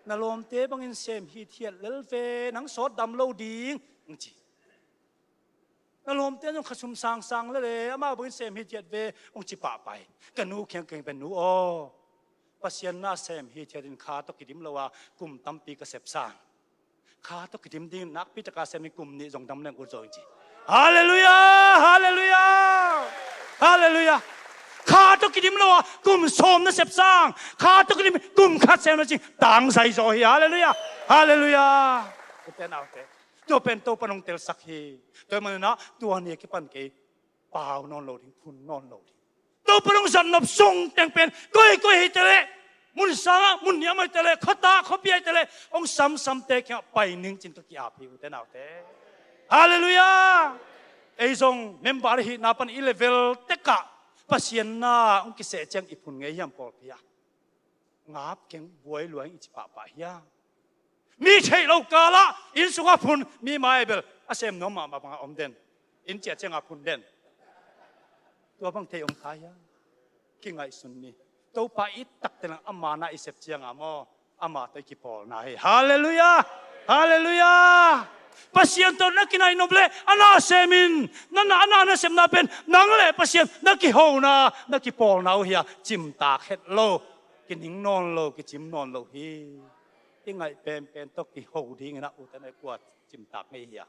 นลมเตบังอินเซมฮีเทียดเลเวนังสอดดำโลดิ้งจีนลมเตต้องขชุมสังเลยมาบังอินเซมฮีเทียดเวองจีป่าไปกันนูเขียงเก่งเป็นนูปัสยานาเซมฮีเทียดินขาตกิดิมละว่ากลุ่มตั้มปีกเสพสร้างขาตกิดิมดิ้งนักพิจารณาเซมิกลุ่มนี้จงดำเนินกุศลจีฮาเลลูยาฮาเลลูยาฮาเลลูยาขา ตัวกินมโลกุมสมนะเสพสร้างข้าตัวกินกุมขัดเซลนะจริงต่างใส่โซฮีฮาเลลูยาฮาเลลูยาเป็นเอาเตตัวเป็นตัวปนงเตลสักฮีตัวมันนะตัวนี้กี่ปันกี่เปล่านอนโลดิ้งคุณนอนโลดิ้งตัวปนงสันนบทรงแต่งเป็นก้อยฮิตเลมุนสางมุนยามเตเลขตาขบยเตเลองซ้ำเตะแค่ไปหนึ่งจินตุกี้อาภิอุเตนเอาเตฮาเลลูยาไอ้ทรงเมมบาร์ฮีนับเป็นอีเลเวลเตกะปัสยานาองคิเสจังอีปุ่นเงียมปอลพิยงับเก่งบวยหลวงอิจิปะปะยามีใช่เรากาละอินสุขปุ่นมีมาเอเบลอาเซมน้องมาบังอมเดนอินเจจังอาปุ่นเดนตัวบังเทอมขายากิ่งไอสุนนีตัวไปอิตักเตลังอามานาอิเซปเจียงอาโมอามาตะกิปอลนาฮีฮาเลลูยาฮาเลลูยาpasien to na kinai noble ana semin na sem na pen nang le pasien na ki ho na ki pol na hia chim ta khet lo ki ning non lo ki chim non lo hi ingai pen to ki ho ding na u ta na kwa chim ta ngai hia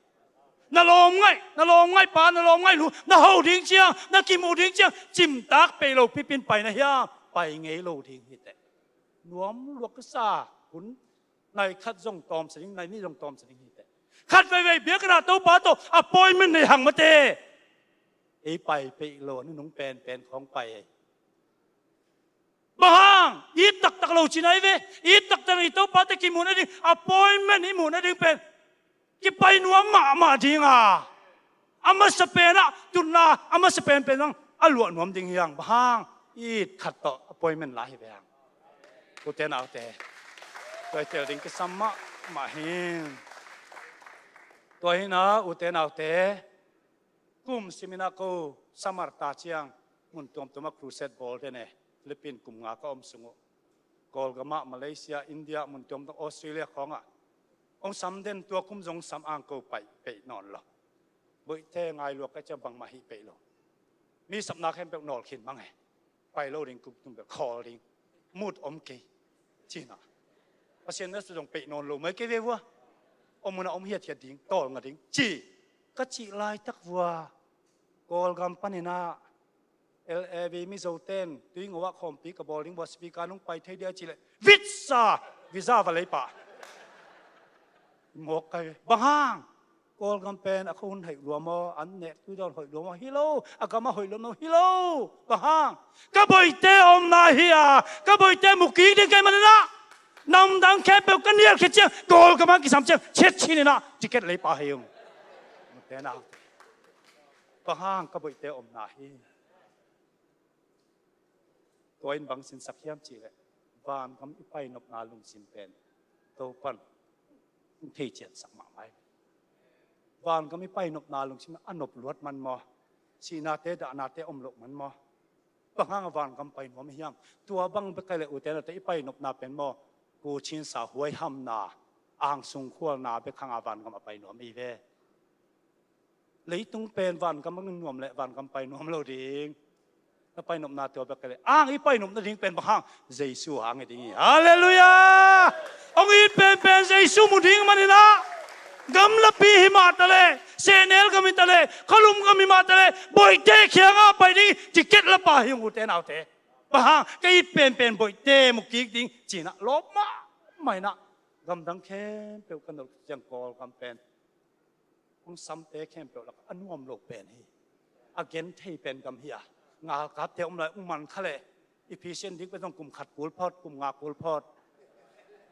na lom ngai pa na lom ngai lu na ho ding chiang na ki mu ding chiang chim ta pe lo pi pin pai na hia pai ngai lo ding hi te nuam luak sa hun nai khat jong tom sing nai ni jong tom sing hi teขัดไปเบียกระดาษตัวป้าตัวอปอยมันในหังมาเตะไอ้ไปโลนี่น้องเป็นของไปบ้างอีตักโลชินไอเวอีตักในตัวป้าตะกิมูนั่นดิอปอยมันนี่มูนั่นดิเป็นกี่ไปนัวมาดิ้งอ่ะอามาสเปนอ่ะตุนนาอามาสเปนเป็นนั่งอลวดนวมดิ้งยังบ้างอีขัดต่ออปอยมันหลายแบบกูเต้นเอาแต่ตัวเตลดิ้งก็ซ้ำมาเห็นตัวหินะอุเทนเอาเตกุมซิมินาโกสมาร์ตาเชียงมุนตัวมาครูเซตบอลเดเน่ฟิลิปปินส์กุมงาก็อมสงบกอลกามะมาเลเซียอินเดียมุนตัวมาออสเตรเลียของอ่ะองสามเดนตัวกุมจงสามอังโกไปนอนหรอบุยเทงไงลวกก็จะบังมาฮิไปโลมีสัปนาแค่แบบนอลขินบ้างไงไปโลดิงกุมตุ้มแบบคอดิงมูดอมกีจีน่ะเพราะฉะนั้นจะต้องไปนอนโลไม่เกี่ยววะอมมุนอมเฮียเทียดิ้งโตงดิ้งจีก็จีลายตักวัวกอลกัมปานินาLAB มิโซเทนดิ้งว่าคอมปีกับบอลดิ้งบอสปีการลงไปเทียจีเลยวิซ่าอะไรป่ะหมกไก่บางห้างกอลกัมเป็นอาคุณให้รวมอันเน็ตตุยดอนให้รวมฮิโลอากามาให้รวมฮิโลบางห้างก็บ่อยเตอมนาเฮียก็บ่อยเตมุกี้ดิ้งไก่มันนะนำดังแค่เปลกันเนี่ยแค่เจ้ากอลกับมันกี่สามเจ้าเช็ดชิ้นนี่นะจิเก็ตเลยป่าเฮียงมันแต่นะปะห้างก็บ่อยเตอมนาฮีตัวอินบังสินสักยามจีเลยบานคำอีไปนบนาลุงสินเป็นตัวปันที่เจ็ดสักหมาไว้บานคำอีไปนบนาลุงสินอันนบลวดมันมอสีนาเตดานาเตอมโลกมันมอบางห้างบานคำไปนวมยังตัวบังไปไกลเลยอุเทนแต่อีไปนบนาเป็นมอกูชินสาวหวยห้ำนาอ่างสุงขั้วนาไปข้างอาวันก็มาไปหนวมอีเว่เลยต้องเป็นวันก็มันหนวมแหละวันก็ไปหนวมเราดิงแล้วไปหนวมนาตัวไปกันเลยอ่างอีไปหนวมนาดิงเป็นบางห้างเจสูหางไอ้ดิงฮาเลลูยาองค์อีเป็นเจสูมุดิงมันนี่นะกำลังปีหิมะทะเลเซเนลก็มีทะเลขลุมก็มีมาทะเลบ่อยเตะเขียงอ่ะไปดิจิเก็ตละป่าหิงอุเทนเอาเตะบางก็อีเป็นบ่อยเตะมุกิกดิ้งจีน่ะลบมาไม่นะกำดังแค่เปลวกันดจังกอลกำเป็นองซ้ำเตะแค่เปลวแล้วอันวมโลกเป็นฮีอาเกนเทเป็นกำเฮียงากับเทอมเลยมันทะเลอีพีเซนดิ้งไปต้องกลุ่มขัดปูลพอดกลุ่มงาปูลพอด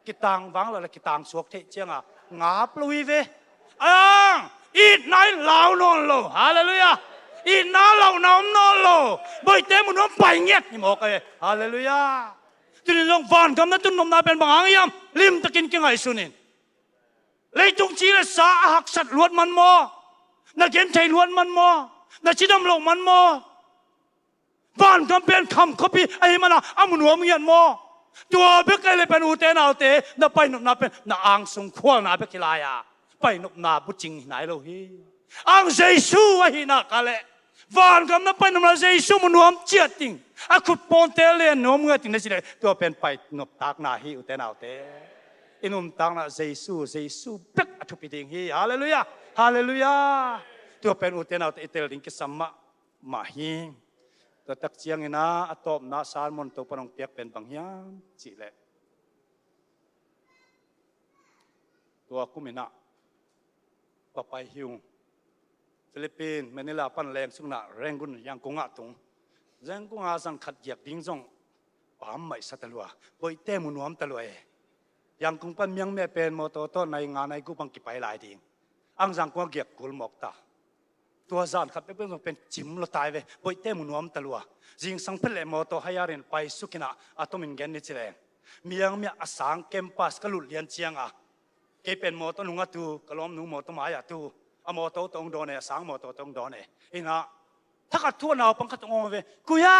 กิตังวังแล้วกิตังสวกเทเจียงอ่ะงาปลุยเวอีดไหนลาวนอนโลฮาเลลูยาอีดน้าเหล่าน้ำนอนโลบ่อยเตะมันน้องไปเงี้ยนี่บอกเลยฮาเลลูยาตุนลงฟันคำนั้นตุนนมนาเป็นบางอย่างยามลิมตะกินกินไงสุนินเลยจงจีเลยสาหักสัตว์ล้วนมันมอนักเก็นไทยล้วนมันมอนักชิดำลงมันมอฟันคำเป็นคำเขาพี่ไอ้มันอะอามุนหัวมึงยันมอตัวเบกเลยเป็นอุเทนเอาเตะนับไปนกนาเป็นนักอ่างสงขวานาเบกิลายาไปนกนาบุจริงไหนโลฮีอ่างเจสูวะฮีนักอะไรฟันคำนั้นไปนกนาเจสูมันหัวมเจียติงอาคุปอนเตเลนน้องเมื่อถึงได้สิเลยตัวเป็นไปนบตากนาฮีอุเทนเอาเตอินุมตากนาเจสูเบ็กอธุปิดิงฮีฮาเลลูยาฮาเลลูยาตัวเป็นอุเทนเอาเตอิเตลิงกิสัมมามาฮี ตัวตักเจียงนะอตบนาสารมนตัวปนองเปียกเป็นบางอย่างจีเละตัวกุมินะปะไปฮิวฟิลิปปินส์แมนิลาปันแรงสุงนะแรงกุนยังกงอาตุงแรงกงอาสังขัดเหยียบดิ้งซงปามไม่สัตลัวบอยเต้มุนวมตะลวยยังคงปันยังแม่เป็นมอโตโต้ในงานในกูบังกิไปหลายดิ้งอังสังกวงเกียกกุลหมอกตาตัวจานขัดเป็นจิมละตายเว้บอยเต้มุนวมตะลัวจิงสังเพลมอโตให้ยารินไปสุกินะอาตมินเกนนิจิเลงมียังมีอาสังเกมปัสกลุเลียนเชียงอ่ะเกเป็นมอโตนุงตูกลอมนุงมอโตมายาตูอมอโตตองโดนเนสังมอโตตองโดนเนอินะถ้ากัดทั่วนาปังขัดงงเว้กุยา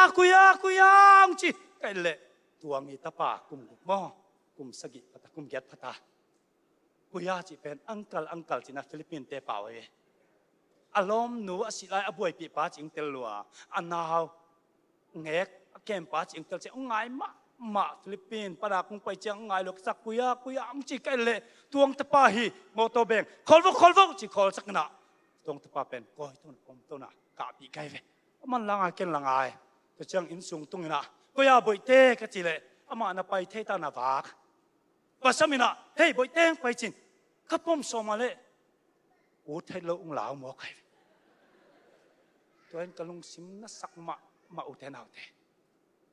งจีไก่เละตัวมีตาปากุมมอกุมสกิพัตกุมเกียรพัตากุยาจีเป็นอังกัลจีนักฟิลิปปินส์เตป่าเวอารมณ์หนูอสิไลอบวยปีป้าจิงเตลัวอันนาวเงกเกมป้าจิงเตลเจ้าง่ายมาฟิลิปปินส์ปนาคงไปเจ้าง่ายลูกสักกุยาอังจีไก่เละตวงตาปาฮีมอโตเบงคอลวกจีคอลสักนะตวงตาปาเป็นก้อยต้นผมต้นน่ะกาปีไก่เวมันลังไงเกนลังไงตัวเจ้าอินซุงตุงนะกุยาบอยเต้ก็จีเละอามานาไปเทตานาบากว่าสมินะเฮ้ยบอยเต้งไปจินข้าพมสมาเล่อูไทยเราองลาวหมอใครตัวเองกำลังซิมนัสักมาอุเทนเอาเต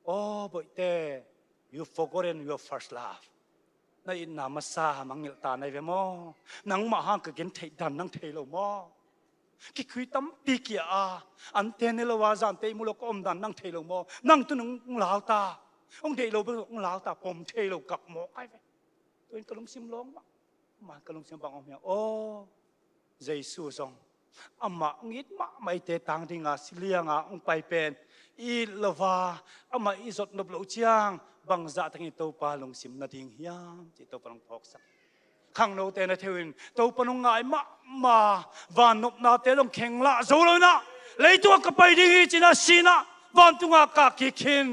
โอ้บอยเต้ you forgotten your first love นั่นอินนามาซามังเงลตาในเวมอนังมาห้างก็เกินเทดันนังเทเรามอกิคุยตั้มปีเกียอันเทนเลวาจานเตมุลกอมดันนังเทเรามอนังตัวนังลาวตาองเทเราเป็นองลาวตาผมเทเรากับหมอใครเวตัวเองกำลังซิมร้องมากำลังซิมบังอมเนี่ยโอ้เยซูทรงอามาองอิดมาไม่เตตังดิ่งอาสิเลียงองไปเป็นอีลวาอามาอีสดนบลูเชียงบางจัทั้งตัวปาลงซิมนาดิ่งยามจิตตัวปนงพอกสักข้างโนเตนเทวินตัวปนงง่ายมาวานนบนาเตลงแข็งละโซเลยนะเลยตัวก็ไปดิ่งจีน่าสีนะวานตุงอากากิคิน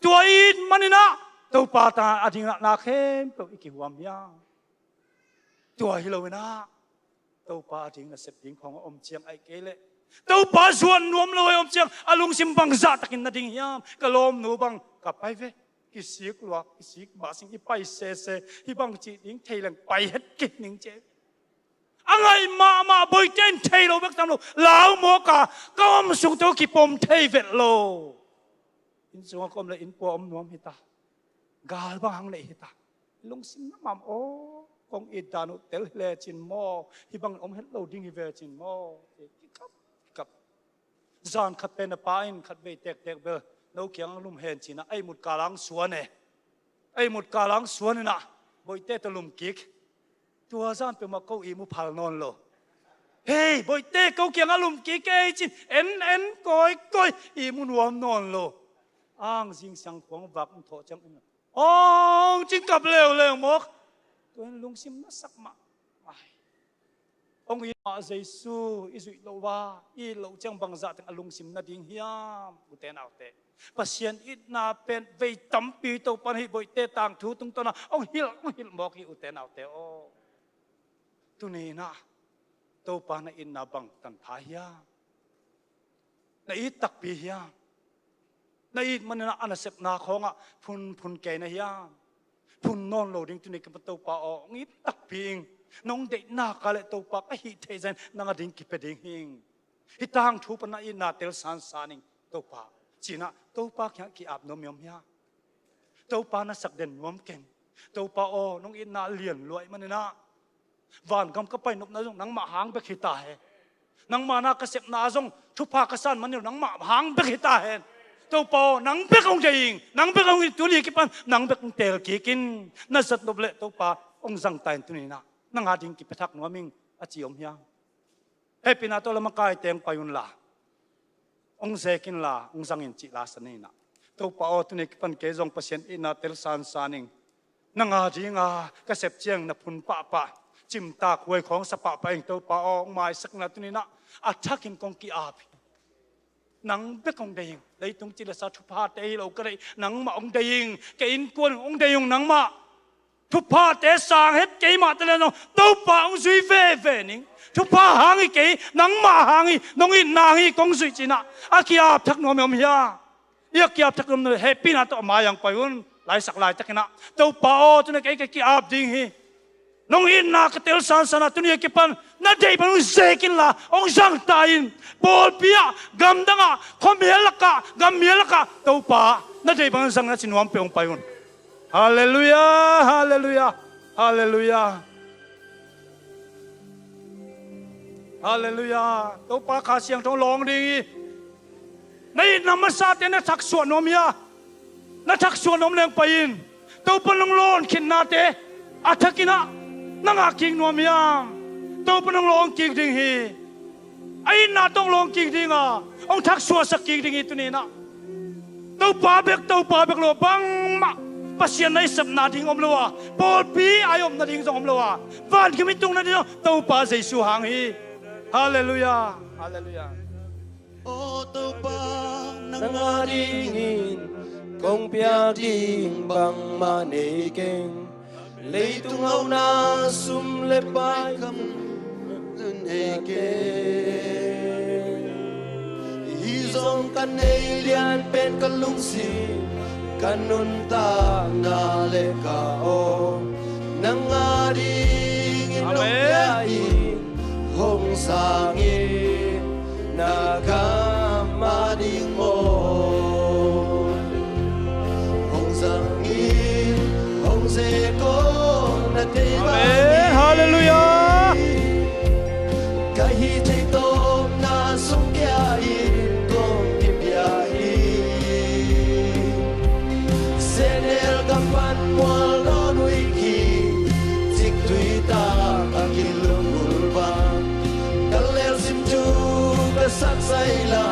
ตัวอีดมันนะตัวปาตาอดิ่งนาเข้มตัวอีกิวามยาตัวฮิโลเวนะตัวปาดิ่งน่ะเสพดิ่งของอมเชียงไอเกเลตัวปาส่วนนวมเลยอมเชียงอารมณ์ซิมบังจัตกินนาดิ่งยามกะลมหนูบังกับไปเวกิสิกลัวกิสิกบาสิงอีไปเซอีบังจีดิ่งเทลังไปเฮ็ดกินหนึ่งเจอะไรมาบอยเจนเทโลเบกตามโลลาวโมกาก็อมสุกตัวกิปมเทเวโลอินสวงก็อมเลยอินปัวอมนวมฮิตากาลบางเลยฮิตาลงสินน้ำมันโอ้กองอิดานุเตลเลจินโมฮิบังอมเฮลโลดิ้งฮิเวจินโมกับจานขัดเป็นปาอินขัดเบเตกเบลนกเขียงลุ่มเห็นจินะไอหมุดกาลังสวนเนี่ยไอหมุดกาลังสวนน่ะบอยเตตลุ่มกิกตัวจานเป็นมาเก้าอีมุพัลนอนโลเฮ้ยบอยเตเก้าเขียงลุ่มกิกไอจินเอ็นก้อยอีมุนวมนอนโลอ้างจิงสังขวงวักมุทอจังอ๋อจิงกับเร็วมกตัวลุงซิมนัสักมาองค์อิมาเยซูอิสุโลวาอีโลจังบังจัดลุงซิมนัดิ่งฮิมอุเตนเอาเตปัศยันอินาเป็นเวตัมปีโตปันฮิบอยเตต่างทูตุงตนะองฮิลบอกฮิอุเตนเอาเตโอตุนีนะโตปานอินนาบังตันพายาในอิตักปีฮิยาในอิมันนะอันเสพนาของพุนแกนะฮิยาพุนนอนโลดิ้งตุนีกับโตปาองิตักปีงน้องเด็กน่ากาเลโตปากฮิเทเซนนางดิ่งกิเปดิ่งหิงฮิตางทูปนะอินาเตลสันสานิงโตปาจีน่ะโตปาแค่กี่อาบนมยมยาโตปานะสักเด่นนวมเก่งโตปาโอน้องอินาเลียนรวยมันนะวานกำก็ไปนกนาจงนังมาหางไปขิตาเฮนังมานาเกษตรนาจงทุพากษันมันอยู่นังมาหางไปขิตาเฮโตปานังเปกองใจยิงนังเปกองตุลีกิปันนังเปกองเตลกิกินนั่นสัตว์นบเละโตปาองสังไตตุนีนะนังหาดิ่งกิปทักนัวมิงอาจิอมยาเฮปินาโตละมากายเต็มไปยุนลาองเซกินลาองสังอินจิลาสนีนะตัวป้าอตุนิกปันเกจงเปอร์เซ็นต์อินาเตลซานซานิงนังหาดิ่งกระเสพเจียงนับพุนป้าจิมตาควยของสปะไปตัวป้าอองมาสักนาตุนีนะอัฐกินกองกีอาบนังเบกองเดียงเลยตรงจิลสัทุพาเตยเราก็เลยนังมาองเดียงแกอินกวนองเดียงนังมา ทุพาเตสางเฮ็ดเกมาตะเลนเต้าป่าองซุยเฟ่นิงทุพาหางอีเกนังมาหางอีน้องอีนางอีกงซุยจินะอากิอาบทักนอมยอมยาเอียกิอาบทักนอมเฮปีนาตอมายังไปวุ่นหลายสักหลายตักนะเต้าป่าโอตุนเกกิอาบดิงฮีน้องอินนากเตลสันสนาตุนีกิปันนาเดย์ปันอุเซกินละองจังตายินบอลเปียกำดังอ่ะคอมเมียลกะกำเมียลกะเต้าป่านาเดย์ปันสังนัชินวมเปียงไปวุ่นฮาเลลูยาฮาเลลูยาฮาเลลูยาฮาเลลูยาเต้าป่าขาเสียงทองร้องดีในนามศาสตร์เนี่ยทักส่วนนมยานาทักส่วนนมแรงไปยินเต้าปนลงโลนขินนาเตอาทักินะนังอากิงนวมยามเต้าปนลงโลนกิงดิงฮีไอ้นาต้องลงกิงดิงอ่ะองทักส่วนสักกิงดิงฮีตัวนี้นะเต้าป่าเบกโลบังมาปัสยาในสับนาดิงอมเลวะบอลปีอายอมนาดิงสองอมเลวะวันที่ไม่ตรงนาดิงเต้าป่าใส่สูหางฮีฮาเลลูยาฮาเลลูยา ô tô bang nang aringin kong piading bang maniging lấy tung hậu na sum le bai kam nege hi zong kan nei lian pen kan lung si kan nun ta na le ka o nang aringin nong piading hong sangin nakamading mo hong sangin hong seko na Amen Hallelujah kahit ito na sungkyain kong ibiyahin senel kapan walo nuiki tik tuita kakilong ulbang kalel simju saksayla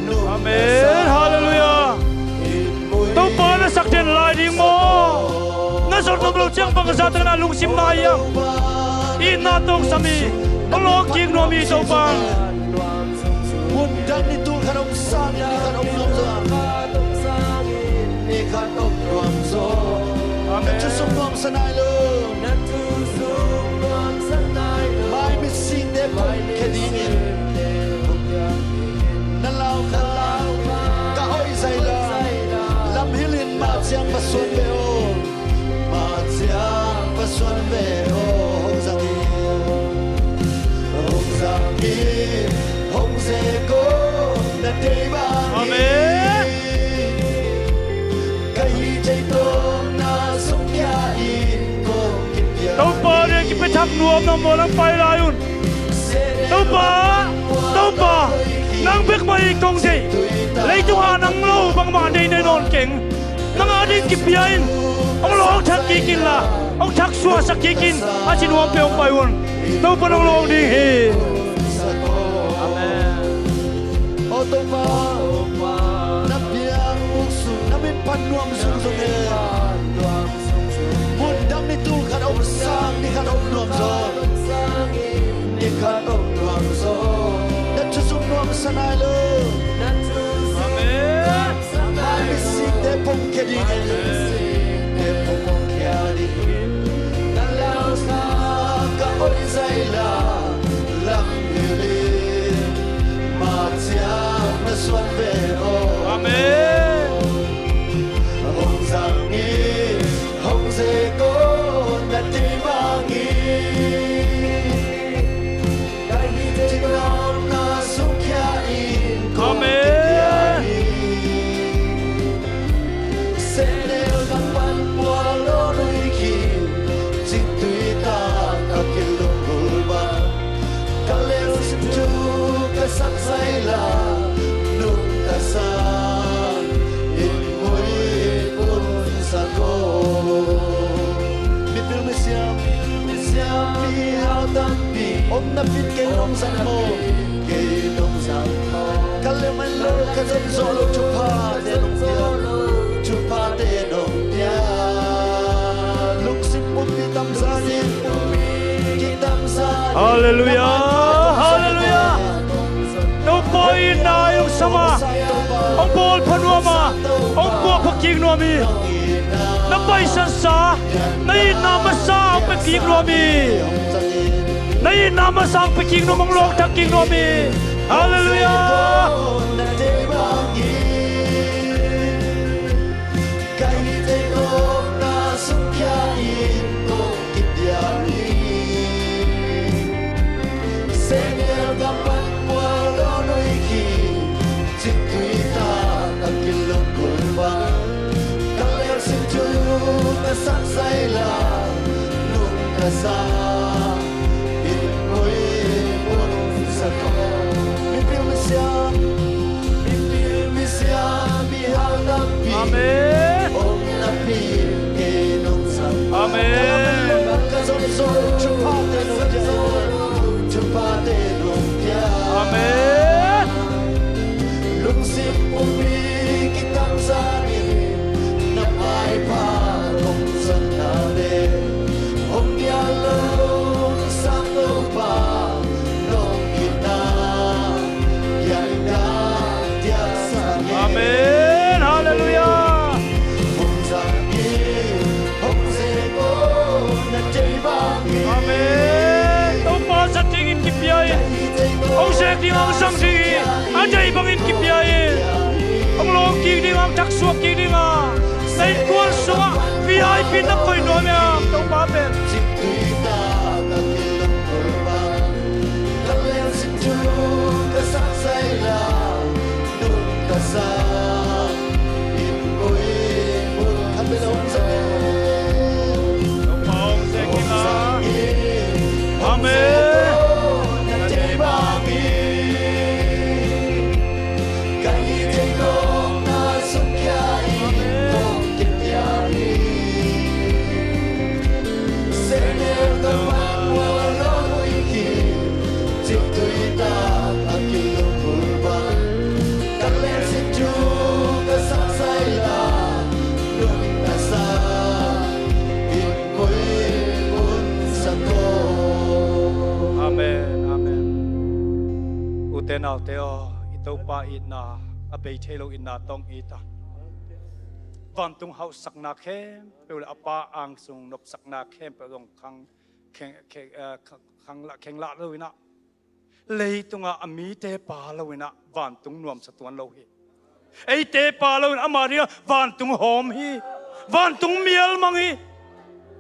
Amen Hallelujah Tau pa na sakden lai ding mo na sor tong lo chang bang sa tang na lung sim na yang in na tong sami tong lo king no mi tau pa buồn đắng đi tu khát ông sang đi khát ông lom giang đi khát ông loam gió Amen chú sông loam sa nai lo mai mi sin de pai ke di ni na lao kha lao ka oi zai la lam hilin ma chiang pa suan ve o ma chiang pa suan ve o hong zang hong se ko na te ba Amen kai chai to na sung kya in ko kip ya Tau pa ne ki pe thap nuam na mo lang pai lai un Tau pa nang bek mai kong sei lấy tung ha nang lo bang ma dei ne non keng nang a ding kip ya in ông lo thak ki kin la ông thak suwa sak ki kin a chin wam pe ong pai un Tau pa nang lo ding he ô tô ba na piang musu na bin pan nuam sung sung he buồn đắng đi tu khát ông sang đi khát ông nuam gió đi khát ông nuam gió đất cho sung nuam sa nai lo Amen hai mươi sinh để phong kia đi để phong kia đi na lao sa ka oi zai la lam đi ma chiang na suan ve o Amen hong sang ni hong se ko na ti mangi dai hi te nam na sung kya in ko Amen se ne kan pan wa lo lui ki tik tui ta ka kilu ba ka le sim tu ka sak sai la nu ta sa in mui un sa ko mi pil mi siam mi hao tan pi om na pin ke long san mo ke long san mo ka le man lo ka zon zo lo chu pa de long pia chu pa de dong pia luk sim pun pi tam sa ni ki tam sa Hallelujah Hallelujah Tau pa in na yung sama ông bol panua ma ông buộc phật kiên nuami Hong ina na bai san sa nay nama sang pe king lo mi nay nama sang pe king no mong lok thak king lo mi hallelujah sắc say là luôn cả xa ít ngồi buồn sa co mi pil mi sia mi hal na pi amen om na pi ke nong sa amen ka zon zo chupa te no dia amen lung sim um mi kitang sa ni na pai pa amen hallelujah amen tâu pa sa ting in kipyai ông sẽ đi ông sang đi anh chạy bằng in kipyai ông lo ki đi ông chắc suốt ki đi mà say cuốn xuống VIP nó coi nói mẹ tâu pa bên nào teo itau pa ina abei thelo ina tong ita van tung hau sakna khem pel apa ang sung nop sakna khem pe dong khang la loina lei tunga ami te pa loina van tung nuam satuan lo hi ei te pa lo amaria van tung hom hi van tung miel mangi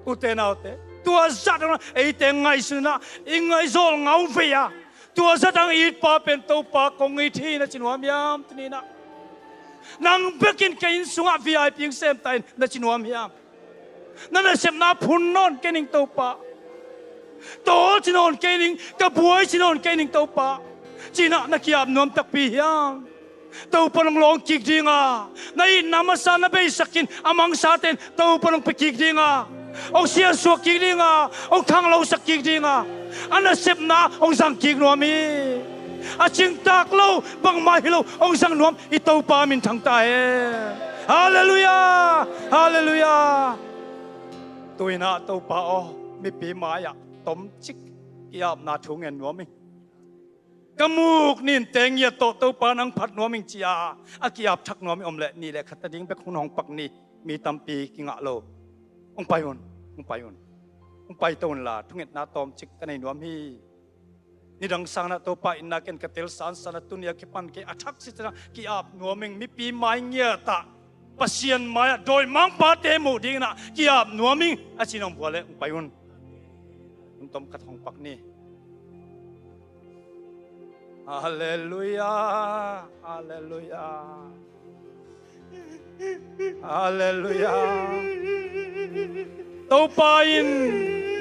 uten te tua zat ei te ngai suna ingai zol ngau ve ya tua zatang it pa pen to pa kong i thi na chinuam yam tni na nang bekin kain sunga VIP sem tain na chinuam yam na sem na phun non kening to pa to chinon kening ka buai chinon kening to pa china na kiam nom tak pi yam to panong long kik dinga nai namasa na be sakin amang saten to panong pikik dinga ông sia suak kik dinga ông thang lo sak kik dinga ana sep na ông sang kik no mi a ching tak lo bang mai lo ông sang nuam i to pa min thang ta e hallelujah hallelujah tuina to pa o mi pi ma ya tom chik kiap na thung en nuam mi kamuk nin teng ya to pa nang phat nuam mi chia a kiap thak nuam mi om le ni le khat ding be khun hong pak ni mi tampi ki nga lo ông pai tôn là thung et na tom chik kanai nuam hi ni dang sang na to pa inna ken katel san sana tunia ke pan ke athak sitra ki ap nuaming mi pi mai ngia ta pasien mai doi mang pa te mu ding na ki ap nuaming achinong bole ông pai un tom kat hong pak ni hallelujah hallelujah hallelujah tâu pa in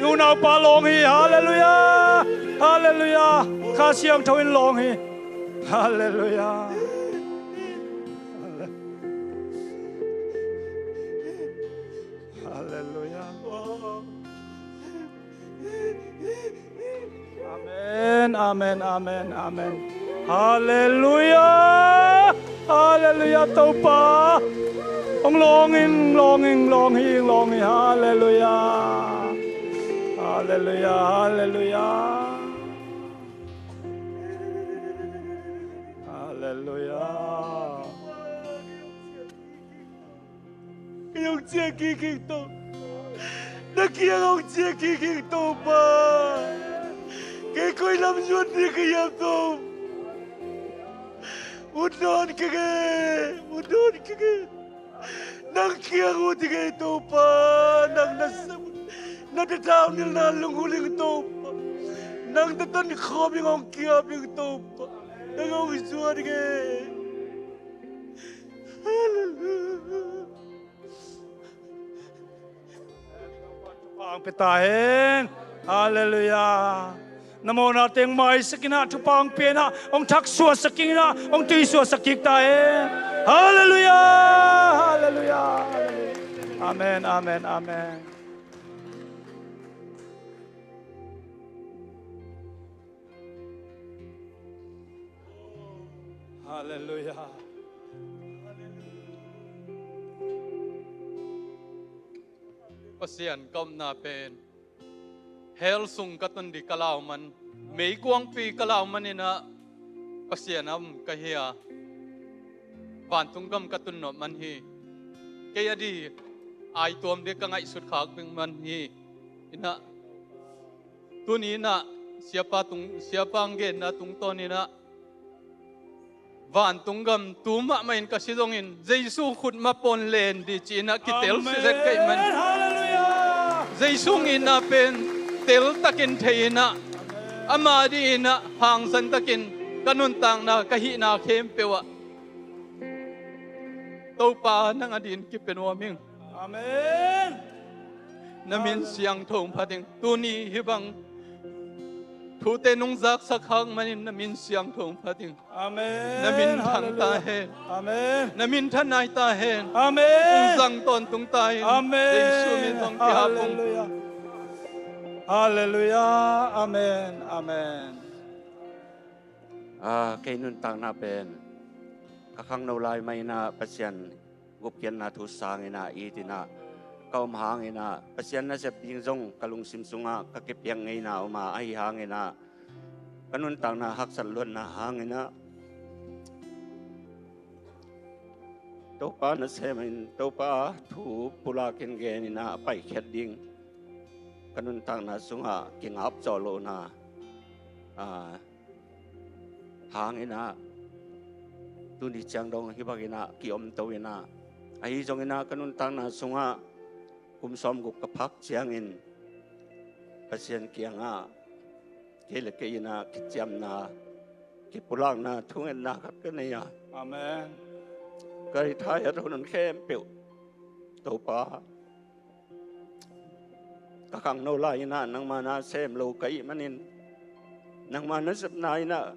yu nào pa long hi hallelujah hallelujah kha siang thâu in long hi hallelujah hallelujah amen amen amen amen hallelujah hallelujah tâu pa ông long hi hallelujah hallelujah hallelujah hallelujah chia kinh tô nó kia ông chia kinh tô ba cái coi làm ruột đi cái yam tô một đòn cái nang kia ngô thì cái tô ba nang nang cái tao nil na lung huling tô ba nang cái tên khó bị ông kia bị tô ba nang ông ruột cái Pang petahen, Hallelujah. Namo na teng mai sakina tu pang pena, ong thak suwa sakina, ong tui suwa sakik tahen. Hallelujah, Hallelujah. Amen, Amen, Amen. Hallelujah. Pasian kom na pen hel sung katun di kalaw man may kuang pi kalaw man ina pasian am kahia bantung gam katun no man hi kaya di ay tuam de kangai sut khak ping man hi ina tuni na siapa anggen na tung ton ina van tunggam tuma main kasidongin Jesu khut ma pon len di china kitel se kai man Jesu ina pen tel takin theina ama di ina hang san takin kanun tang na kahi na khem pewa to pa nang adin ki penwa ming Amen. namin siang thong phating tuni hibang thu te nung zak sakhang manin namin siang thong phating Amen. namin thang ta hen Amen. namin thanai ta hen Amen. zang ton tung ta hen Amen. Jesu min dong ti hapong Hallelujah. Hallelujah. Amen. Amen. Kay nun tang na pen kakang naulay may na pasyan gupyan na tusang ina itina kaumhang ina pasyan na siya pingzong kalung simsunga kakipyang ngay na ay hangin na kanun tang na haksalon na hangin na topa na semin topa tu pulakin geni na pay keding kanun tang na sunga kingap jolo na hangin na tuni chang dong hibagina kiom tawina ai jongina kanun tang na sunga kumsom guk kapak chiangin pasien kianga kele keina kicham na kipulang na thungen na khat kania Amen. kai thai ron khem pe topa kakang no lai na nang mana sem lo kai manin nang mana sep nai na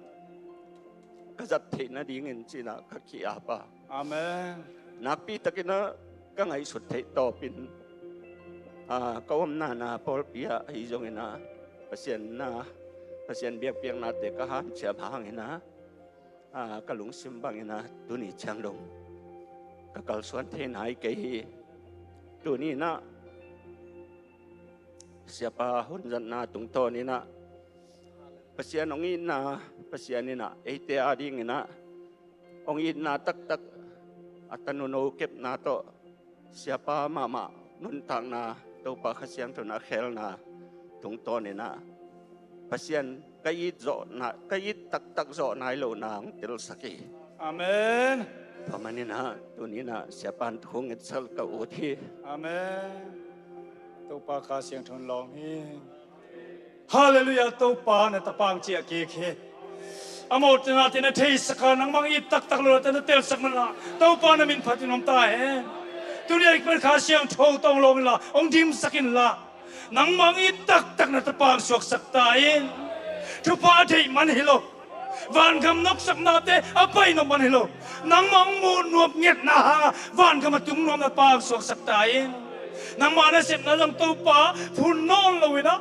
kazat the na dingin china khaki apa Amen. napi takina kangai sut the topin kawam na pol pia hi jongina pasien biak piang na te ka han cham hangina kalung simbangina tuni changdong kakal suan the nai ke hi tuni na siapa hunjan na tung to ni na pasien ongin na pasien ni na ete ading na ongin na tak atanuno kep na to siapa mama nun tang na to pa khasiang to na khel na tung to ni na pasien kayit zo na kayit tak zo nai lo nang tel saki Amen. pamanina tunina siapa thung itsal ka uthi Amen. Topa ka siang thon long hi. Hallelujah. Topa na tapang chia ki ke. Amot na tina thei saka nang mang itak lo tina tel sak na. Topa na min phatinom ta he. Tunia ikper ka siang thong tong long la ong dim sakin la. Nang mang itak na tapang suak sak tain. Tupa thei man hilo. Van gam nok sak na te apay no man hilo. Nang mang mu nuop nget na ha. Van gam atung nom na pang suak sak tain. Nang mana sip na lang topa phun non lo ina.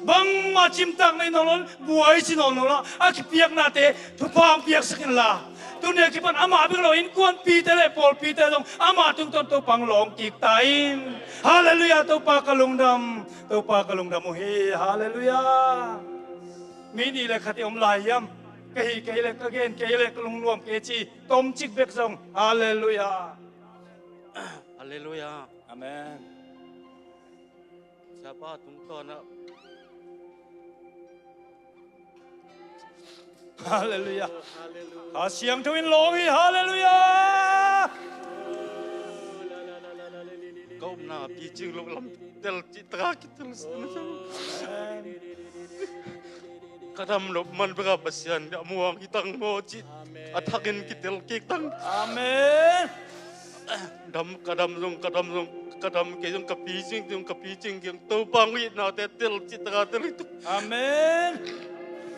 Bang macim tang na inolon buhay sinonola akipiyak nate tupang piyak sakin la. Tunya kipan ama biglo in kuan Peter le Paul Peter long ama tung ton tupang long kiktain. Hallelujah tupa kalungdam muhi. Hallelujah. Mini le khati layam kahi le kagen kahi le kalung nuam kechi tom chik bek song. Hallelujah. hallelujah อาเมน Siapa tunggu nak ฮาเลลูยาขอเสียงทวินร้องอีกฮาเลลูยา kau nak bijing lu lam tel citra kita kadam lu man berapa sian dak muang hitang moji atakin kita kitang อาเมน kadam ke yung kapijing yung tubang wi na tel citra tel itu อาเมน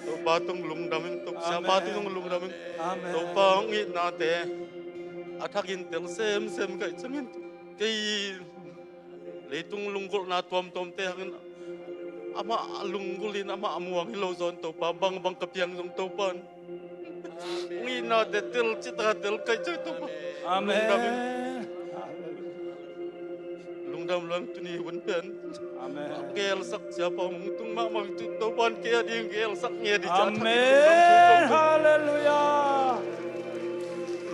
tu patung lung daming tu siapa tu yung lung daming อาเมน tu pang wi na te atakin tel sem kai changin kai leitung lunggul na tuam te hangin ama lunggulin ama amuang hilo zon tu pa bang kapiang yung tu pan wi na te tel citra tel kai chai tu pa อาเมน lung dam lang tu ni wen pen อาเมน gel sak siapa mung tung ma tu tu pan ke ding gel sak nge di อา chat เมนฮาเลลูยา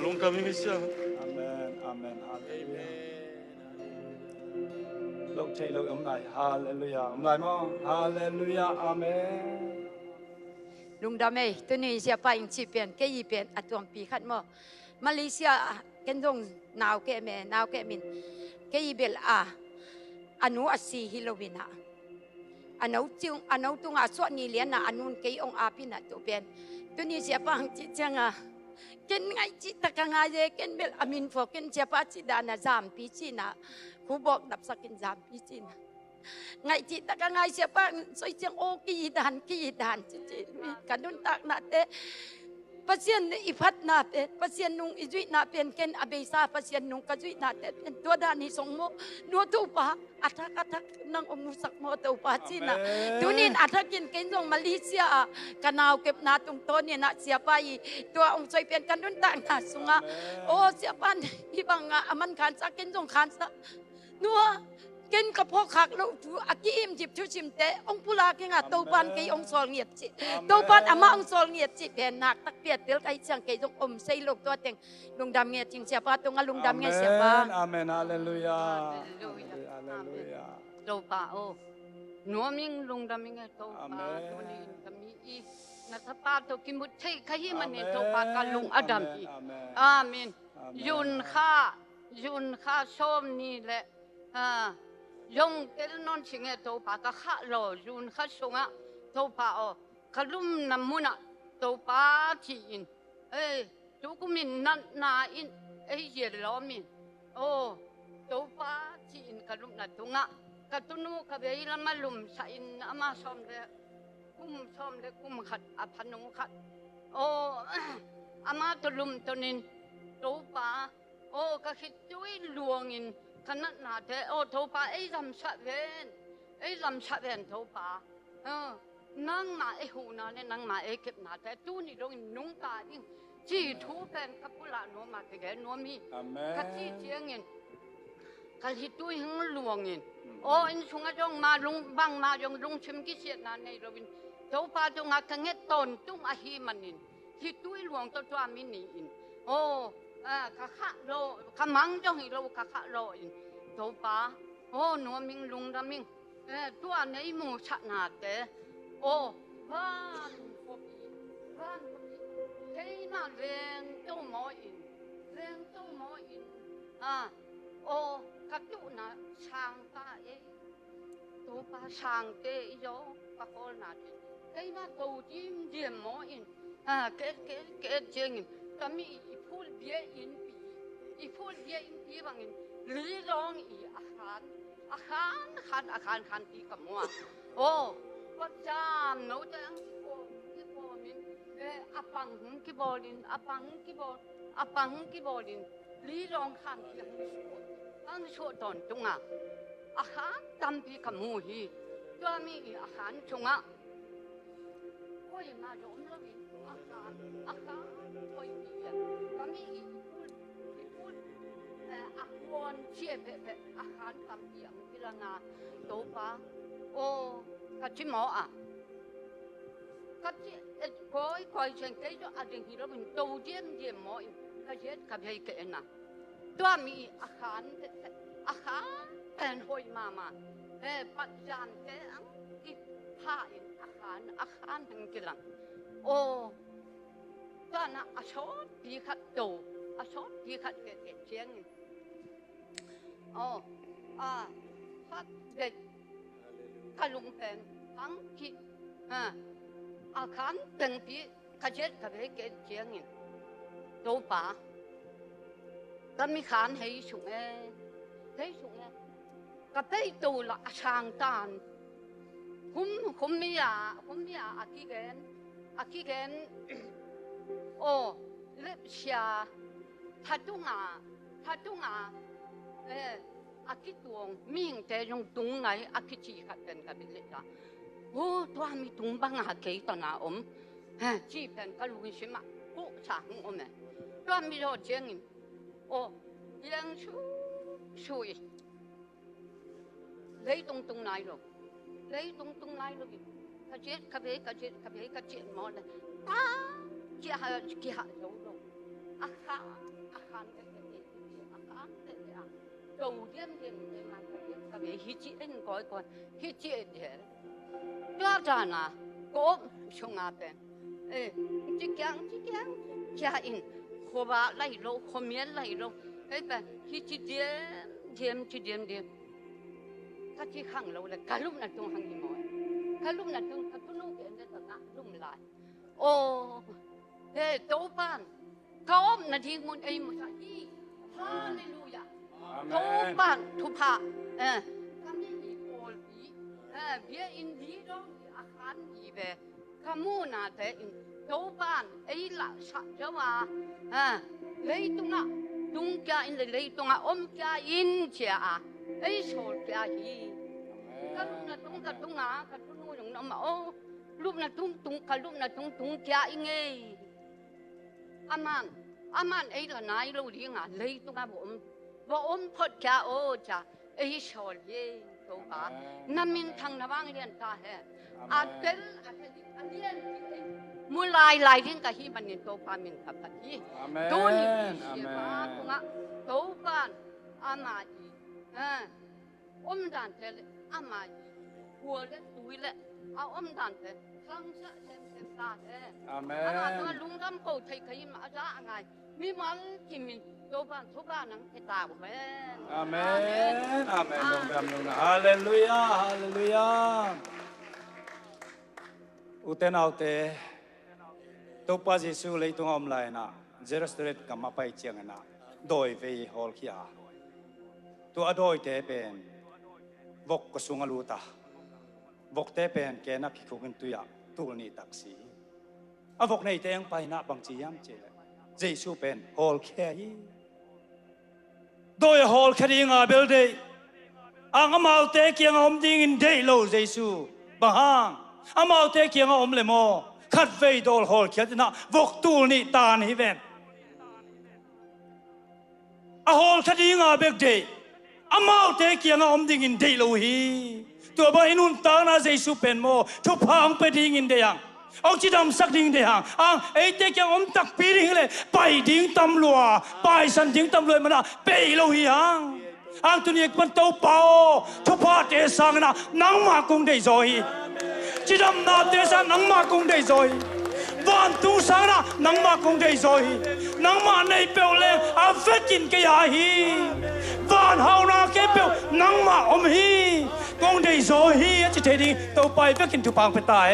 lung kami misya อาเมนอาเมนฮาเลลูยาลูกใช้ลูกอมไหนฮาเลลูยาอมไหนมั้งฮาเลลูยาอาเมน ลุงดำเอ้ตัวนี้เสียไปอิงชีเปลี่ยนแกยีเปลี่ยนอัตวมปีขัดมามาเลเซียกันดงนาวแกแม่นาวแกมินแกยีเบลอนุอัสีฮิโลวินะอนุจุงอนุตุงอาสวนีเลียนนะอนุนแกองอาปินะตัวเปลี่ยนตัวนี้เสียไปอิงชีจังเกนไงจิตกังไงเกนเบลอามินฟอเกนเสียไปจิดานะจามปีจีนะคูบอกดับสักเกนจามปีจีนะไงจิตกังไงเสียไปสวยจังโอกีดานจิกันดุนตักนาเตpasienอีพัดนาเตpasienนุงอีจุยนาเป็นเกนอเบซาpasienนุงกจุยนาเตเป็นตัวดานิสงโมนัวตูปะอัฐกันังองนุสักโมตูปะจีนะตุนินอัฐกินเกนจงมาเลเซียกันนาวเก็บนาตุงโตเนี่ยนะเสียไปตัวองค์ใจเป็นกันดุนตักนาสุงะโอ้เสียปันพี่บังอามันขันสักเกนจงขันสักนัวเกณฑ์กระเพาะขักเราดูอากิมจิบชุชิมเตองพุลาเกงอ่ะตัวปันเกยองสอลเงียบจิตัวปันอามาองสอลเงียบจิเปลี่ยนหนักตักเปียดเตลไกเชียงเกยจงอมใส่ลูกตัวเต็งลุงดำเงียจริงเสียป้าตรงอ่ะลุงดำเงียเสียป้า อาเมนฮาเลลูยา ฮาเลลูยาตัวป้าโอ้หนัวมิงลุงดำเงียตัวป้าตัวนี้ก็มีอีนัทป้าตัวกิมุตเทขยี้มันเนี่ยตัวป้ากันลุงอดัมอีอาเมนยุนข้าชมนี่แหละยงเกลนอนชิงเอตัวปากก็ข้าโลยุนข้าชงอ่ะตัวปาอ๋อขลุ่มน้ำมุนอ่ะตัวปาที่อินทุกมินนั่นนาอินเยล้อมินโอ้ตัวปาที่อินขลุ่มนั่นตรงอ่ะกตุนูขบเยลมาลุมใส่อินอามาชมเลยกุมขัดอภันุขัดโอ้อามาตุลุมตัวนินตัวปาโอ้ก็คิดจุ้ยลวงอินขนาดนาเตโอโทปาลำชะเวนโทปานั่งมาหูนาเนี่ยนั่งมาเก็บนาแต่ตู้นี่ลงนุ่งกาอิงจีทูเป็นกับปุระโนมาเกะโนมีกัจีเจียงเงินกัจีตู้หิงลวงเงินโอ้อินชงอาจงมาลุงบังมาจงลุงชิมกิเสียนาในโรบินโทปาจงอาคังเงตนตุ้งอาฮีมันนินที่ตู้ลวงตัวมินีอินโอ้ข้าโลข้ามังจ้องอีโลข้าโลอินตัวป้าโอ้หนูมิงลุงดามิงตัวในหมู่ชนะเตโอ้บ้านพบีเฮ้ยน่าเลี้ยงตัวหมออินโอ้กระจุน่ะช่างป้าตัวป้าช่างเตยโยปะโคนาเตเฮ้ยน่าตัวจิ้มเจียมหมออินเกเจียงอินก็มีพูดเบี้ยอินปีบางอินลีร้องอีอาคารตีกับมัวโอ้ประจามโนจังกิโบมินอาปังกิโบลินลีร้องคันที่อังชั่วตอนจงอาคารตำปีกับมูฮีตัวมีอาคารจงโอ้ยมาโยมแล้ววินอาคารโอ้ยปีก็มีอาคนเชี่ยเพ่อาคารคำเดียวพิลางาโตป้าโอ้กัจจิหมอกัจจิคอยเชิงเกยจะอาจจะฮิโรบินโตเจียมหมอกัจจิกับเฮเกนะตัวมีอาคาร อาคาเป็นหอยมาปัจจันแกอังกิผ้าอินอาคารทั้งกิลังโอ้ตอนนั้นอาชดพีขัดโตอาชดพีขัดเกศเชียงโอ้พัดเด็กกะลุงเป็นทั้งกิอาคารตั้งปีขจัดกับเกศเชียงโตป่าก็มีขานให้สุ่งกับไปตูละช่างตานผมไม่อยากอากิเกนโอ้เล็บเชียทัดตุงอากิตวงมีงแต่ยงตุงไงอากิจีขัดเป็นกับเล็กจ้ะโอ้ตัวมีตุงบังอาเกยตนาจีเป็นกะลุงชิมะกูช่างตัวมีรถเจียงโอ้ยังช่วยlấy tung này rồi lấy tung này rồi cái chết mòn này ta kia hạ dấu rồi akhan đầu tiên thì mà cái hít chị anh coi hít chị thế cho ra nè có xong à bên chị kang kia in hồ ba lấy rồi hồ miên lấy rồi ấy bên hít chị điềm cái khang lâu là cả lúc nào tung hàng gì mọi cả lúc nào tung cái nụ cười này tất cả lúc lại ô tố ban có là thiên môn ấy một cái gì hallelujah tố ban thu phạ cái gì ổn gì biết in gì đó akhan gì về cái mua nào thế tố ban ấy là sao cho mà lấy tung kia in lấy tung kia in chia ấy số kia gì cái lúc nào tung nuôi nó mà lúc nào tung kia in nghe aman ấy là nãy lâu đi ngả lấy tung bộ phật kia ô cha ấy số gì đâu cả nằm in thằng nào bang liền ta hè atel liền mua lại đến cái gì mà nên đâu phải mình tập gì tôi đi mà đâu phải ama đàn thế ama hùa đấy túi đấy đàn thế khăng sợ xem ta thế amen tôi lung tâm cầu thầy cái mà ra ngày mi mong thì mình đâu phải số ba nắng cái ta của mình amen lung hallelujah uten autte to pa Giêsu lấy tung om lại na Jerusalem kam apai chiang na doi ve hol kia tu adoi te pen vok ko sunga luta vok te pen ke na ki khugin tuya tul ni taksi a vok nei te ang pai na bang chi yam che Jesu pen hol khe hi doi hol khari nga bel de ang amau te ki ang om ding in dei lo Jesu bahang amau te ki ang om le mo khat vei dol hol khe na vok tul ni tan hi ven a hol khari nga bek de amau te kia nga om ding in dei lo hi tua ba inun ta na Jesu pen mo thu phang pe ding in de yang ông chỉ đam sắc ding de hang ang ei te kia om tak pi ding le pai ding tam lua pai san ding tam lua mana pe lo hi hang ang tu ni pan to pao thu pha te sang na nang ma kung dei rồi chỉ đam na te sang nang ma kung dei rồi van tu sang na nang ma kung dei rồi nang ma nei pe le a vet kin ke ya hi van hao na ke pe nang ma om hi kung dei rồi hi chỉ thấy đi tàu bay vet kin tu pang pe ta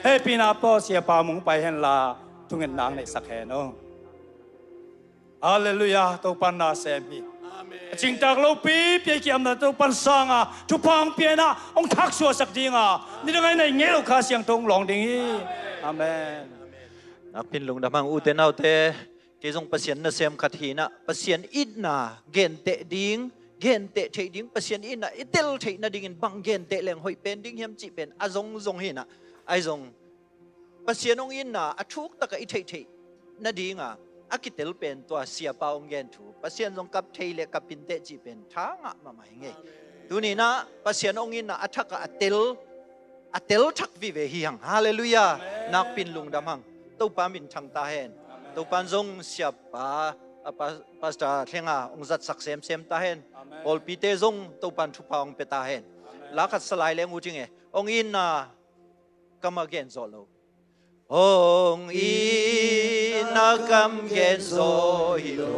happy na po sia pa mung pai hen la tu ngen nang nei sak he no hallelujah tàu pan na sem hi chính tak lâu pi pi ki am na tàu pan sang à tu pang pi na ông thak suwa sak ding à ni dang nei nghe lo kha siang tong long ding hi amen pin lung damang uten autte ke jong pasien na sem khathina pasien it na gen te ding gen te thei ding pasien in na itel thei na ding in bang gen te leng hoi pen ding hiam chi pen azong hi na ai jong pasien ong in na athuk taka i thei na ding a akitel pen to sia pa ong gen thu pasien jong kap thei le kapin te chi pen thanga ma mai nge tu ni na pasien ong in na athaka atel thak vi ve hi hang hallelujah nak pin lung damang to pa min thang ta hen to pan jong sia pa pastor thenga ongzat sak sem ta hen ol pite zong to pan thu paung pe ta hen la khat salai leng u jing e ong in na come again zolo ong in na come again zo hilo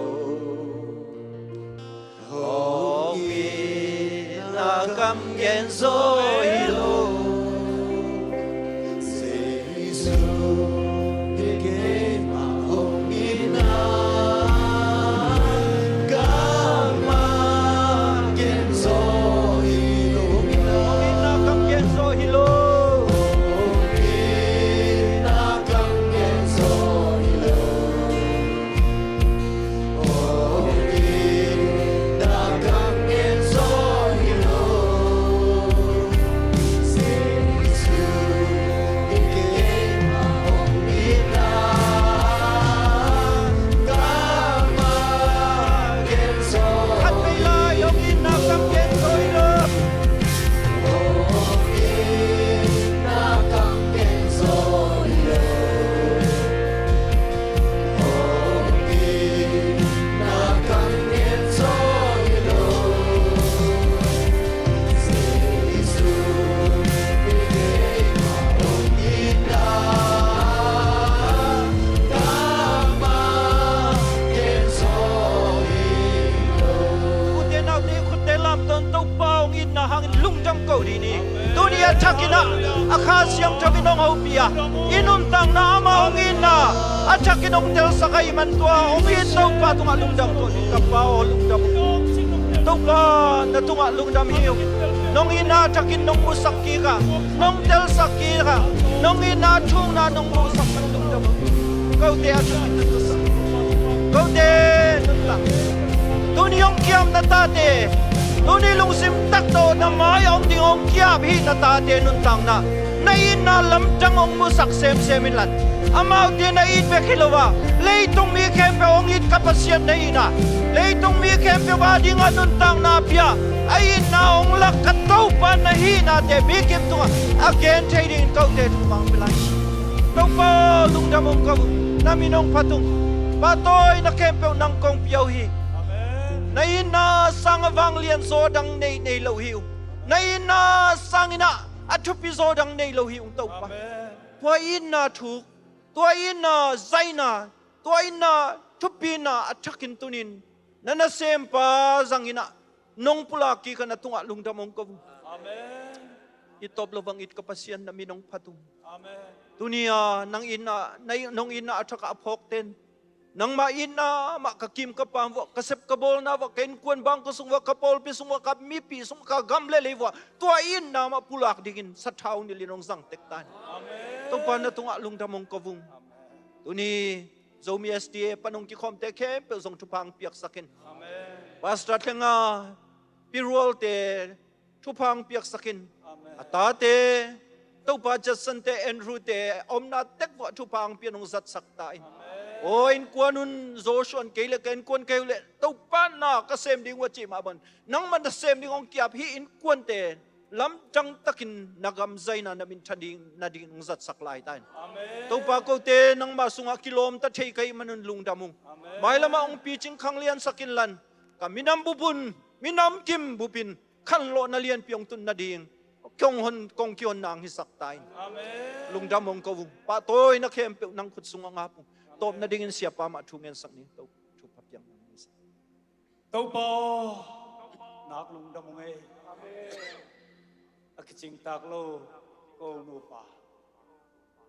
ong in na come again zo hilo Chakina akhasyang chakinong haupia inun tang na ama ongin na at chakinong tel sakay man tua ongin tau pa tunga lungdam ko kapao lungdam tau pa na tunga lungdam hiyo nong ina chakinong musaki ka nong tel saki ka nong ina chung na nong musak ng lungdam kau te achakin na tusa kau te nunlang tuniyong kiam na tate Nuni lung sim tak to na may ong ding ong kiap hi na ta de nun tang na ina lam chang ong musak sem lan amaw de na it be khilowa leitung mi kem pe ong it kapasyan na ina leitung mi kem pe ba ding nun tang na pia ai na ong lak kataw pa na hi na de mi kem to again trading kau de mang pilai kau pa lung damong kau na minong patung patoy na kem pe nang kong piaw hi Naina sang vang lian so dang nei nei lo hiu Naina sang ina athupi so dang nei lo hiu tau pa tua ina thu tua ina zaina tua ina thupi na athakin tunin nana sem pa zang ina nong pula ki kana tunga lungdamong ko amen itop lovang it kapasian na minong patum amen dunia nang ina nong ina athaka aphok ten nang maina makakim ka pa kasep kabol na wa ken kuan bang ko sung wa kapol pi sung wa kap mi pi sung ka gamle lewa tuain na mapulak dingin sa thaw ni linong zang tektan amen to pa na tunga lungdamong kovung tuni zomi SDA panong ki khom te khe pe zong thupang piak sakin amen pastor thenga pirwol te thupang piak sakin amen atate to pa jasan te Andrew te omna tek wa thupang pianong zat saktain o in kuanun Joshua kele ken kuan kele tau pan na kasem ding wachi ma ban nang man sem ding ong kiap hi in kuan te lam chang takin nagam zaina namin thading na ding zat saklai tan amen tau pa ko te nang ma sunga kilom ta thei kai manun lungdamung mai lama ong pi ching khang lian sakin lan kaminam bubun minam kim bupin khan lo na lian piong tun na ding kyong hon kong kyon nang hi saktain amen lungdamong ko pa toy na khem pe nang khut sunga nga pu top na dingin siapa ma thungen sak ni to thu phap yang ni to pa nak lung dam ngai akiching tak lo ko nu pa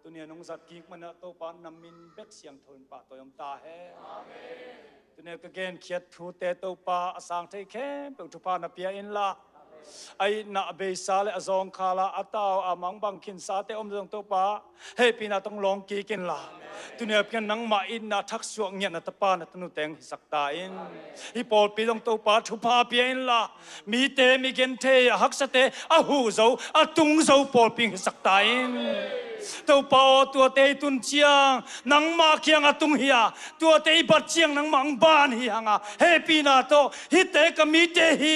tunia nong zat ki mana to pa namin bek siang thon pa to yom ta he amen tunia ka gen khiat thu te to pa asang thei khem pe thu pa na pia in la ai na be sale azong khala ataw amang bang kin sa te om jong to pa he pina tong long ki kin la tunia pian nang ma in na thak suang nya na tapa na tanu teng sakta in hi pol pi long to pa thu pa pi in la mi te mi gen the hak sa te a hu zo a tung zo pol ping sakta in tàu bao tua tê tun chiang nang ma kiang atung hiya tua tê bat chiang nang mang ban hi hanga happy na to hi te kami te hi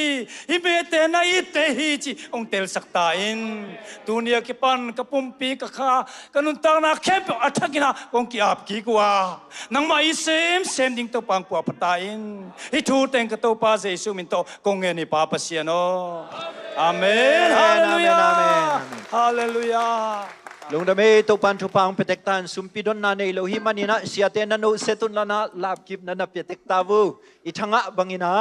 me te na hi te hi chi ong tel sakta in dunia ki pan ka pumpi ka kha kanun tang na khep athakina kong ki ap ki kwa nang ma i sem ding to pang kwa patain hi thu teng ka to pa jesu min to kong ni pa pasiano amen hallelujah hallelujah ลุงดำเอตุปันทุปังเปเตกตันสุมปิดอนนาในโลหิมันินะเสียเตนันโนเซตุนลานะลาบกิบนันเปเตกตาวูอิทังะบังอินะ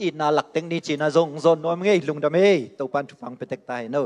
อินาหลักเต็งนี้จีน่าซงซนนวมเงลุงดำเอตุปันทุปังเปเตกตาเนอ